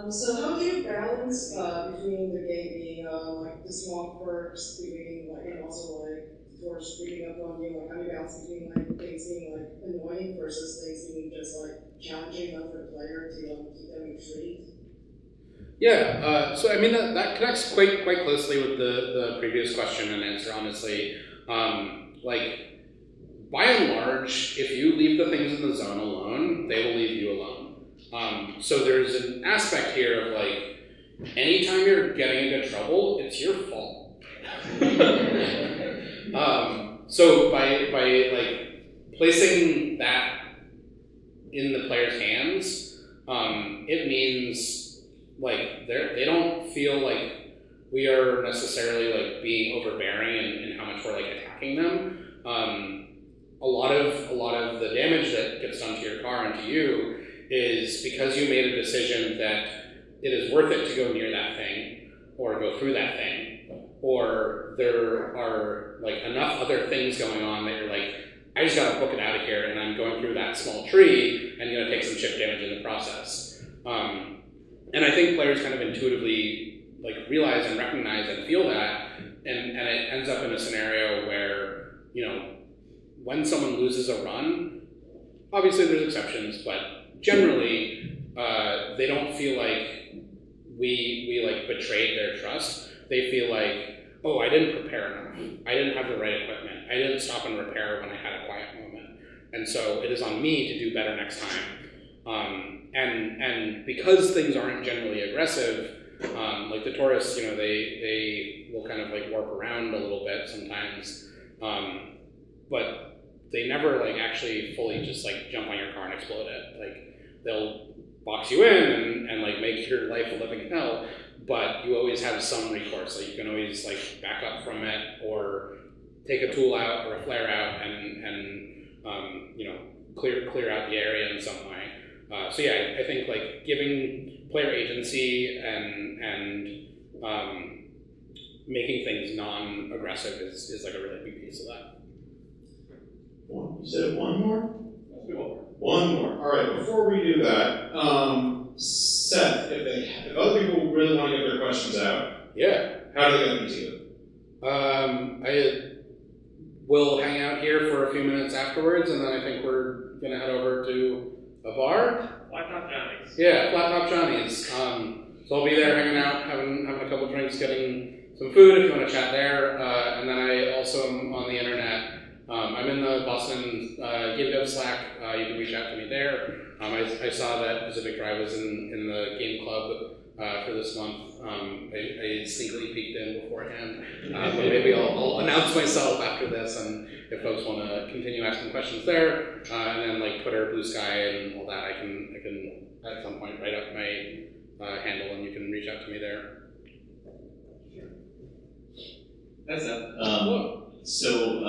So how do you balance between the game being like the small quirks, being like, and also like towards reading up on you, like how do you balance between like things being like annoying versus things being just like challenging enough for the player to keep them intrigued? Yeah, so I mean that connects quite closely with the previous question and answer, honestly. Like, by and large, if you leave the things in the zone alone, they will leave you alone. So there's an aspect here of like, anytime you're getting into trouble, it's your fault. So by like placing that in the player's hands, it means like they don't feel like we are necessarily like being overbearing in how much we're like attacking them. A lot of the damage that gets done to your car and to you is because you made a decision that it is worth it to go near that thing or go through that thing, or there are like enough other things going on that you're like, I just gotta book it out of here, and I'm going through that small tree and gonna take some chip damage in the process. And I think players kind of intuitively like realize and recognize and feel that, and it ends up in a scenario where, you know, when someone loses a run, obviously there's exceptions, but generally, they don't feel like we like betrayed their trust. They feel like, oh, I didn't prepare enough. I didn't have the right equipment. I didn't stop and repair when I had a quiet moment. And so it is on me to do better next time. And because things aren't generally aggressive, like the tourists, you know, they will kind of like warp around a little bit sometimes, but they never like actually fully just like jump on your car and explode it. Like, they'll box you in and like make your life a living hell, but you always have some recourse. Like, you can always like back up from it, or take a tool out or a flare out and you know, clear out the area in some way. So yeah, I think like giving player agency and making things non-aggressive is like a really big piece of that. You said one more? One more. All right. Before we do that, Seth, if other people really want to get their questions out, yeah, how do they get to you? I will hang out here for a few minutes afterwards, and then I think we're gonna head over to a bar. Flat Top Johnny's. Yeah, Flat Top Johnny's. So I'll be there hanging out, having a couple drinks, getting some food if you want to chat there, and then I also am on the internet. I'm in the Boston Game Dev Slack. You can reach out to me there. I saw that Pacific Drive was in the game club for this month. I sneakily peeked in beforehand, but maybe I'll announce myself after this, and if folks want to continue asking questions there, and then like Twitter, Blue Sky, and all that, I can at some point write up my handle, and you can reach out to me there. That's So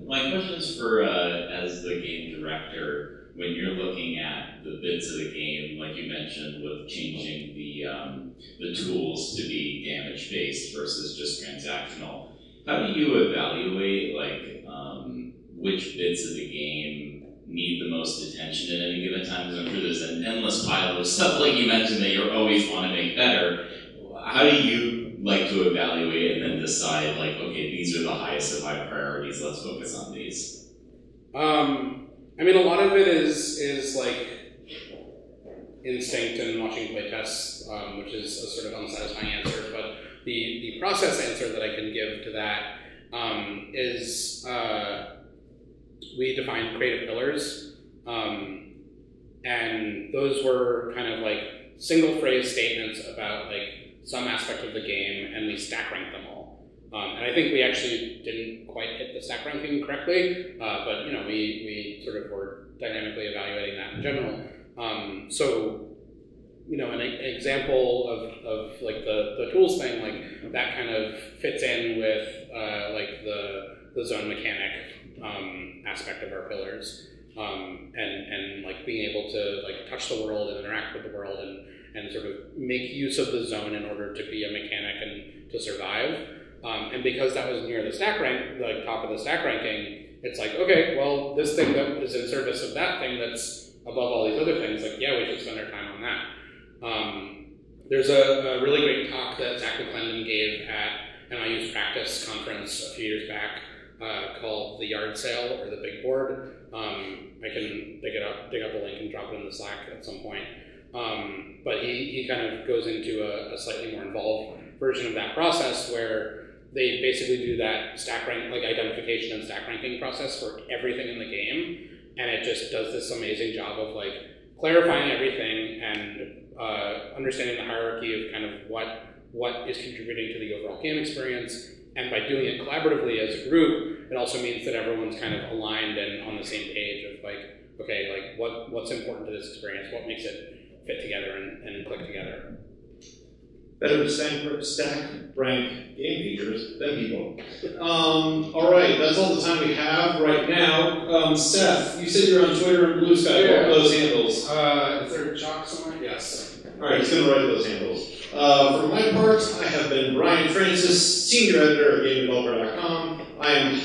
my question is for as the game director, when you're looking at the bits of the game, like you mentioned, with changing the tools to be damage based versus just transactional, how do you evaluate which bits of the game need the most attention at any given time? Because I'm sure there's an endless pile of stuff, like you mentioned, that you always want to make better. How do you like to evaluate and then decide, like, okay, these are the highest of high priorities, let's focus on these? I mean, a lot of it is like instinct and watching playtests, which is a sort of unsatisfying answer, but the process answer that I can give to that is we defined creative pillars, and those were kind of like single phrase statements about like some aspect of the game, and we stack ranked them all. And I think we actually didn't quite hit the stack ranking correctly, but we sort of were dynamically evaluating that in general. So an example of like the tools thing, like that kind of fits in with like the zone mechanic aspect of our pillars, and like being able to like touch the world and interact with the world and sort of make use of the zone in order to be a mechanic and to survive. And because that was near the stack rank, like top of the stack ranking, it's like, okay, well, this thing that is in service of that thing that's above all these other things, like, yeah, we should spend our time on that. There's a really great talk that Zach McClendon gave at NIU's practice conference a few years back called The Yard Sale, or The Big Board. I can dig up a link and drop it in the Slack at some point. But he kind of goes into a slightly more involved version of that process where they basically do that stack rank, like identification and stack ranking process for everything in the game, and it just does this amazing job of like clarifying everything and understanding the hierarchy of kind of what is contributing to the overall game experience. And by doing it collaboratively as a group, it also means that everyone's kind of aligned and on the same page of like, okay, like what's important to this experience, what makes it fit together and click together. Better to stack rank game features than people. All right, that's all the time we have right now. Seth, you said you're on Twitter and Blue Sky. What are those handles? Is there a chalk somewhere? Yes. All right, he's going to write those handles. For my part, I have been Bryant Francis, senior editor at GameDeveloper.com. My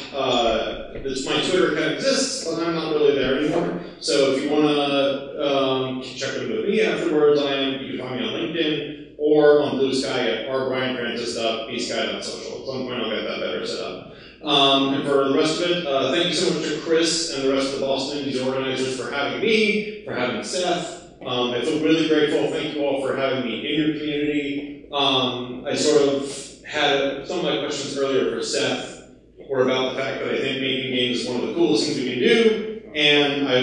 Twitter account exists, but I'm not really there anymore. So if you want to check in with me afterwards, you can find me on LinkedIn or on Blue Sky at rbrianfrancis.bsky.social. At some point I'll get that better set up. And for the rest of it, thank you so much to Chris and the rest of the Boston Indies organizers for having me, for having Seth. I feel really grateful. Thank you all for having me in your community. I sort of had some of my questions earlier for Seth were about the fact that I think making games is one of the coolest things we can do, and I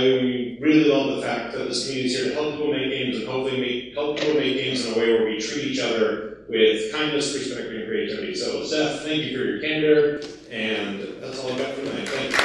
really love the fact that this community is here to help people make games and hopefully help people make games in a way where we treat each other with kindness, respect, and creativity. So, Seth, thank you for your candor, and that's all I've got for tonight. Thank you.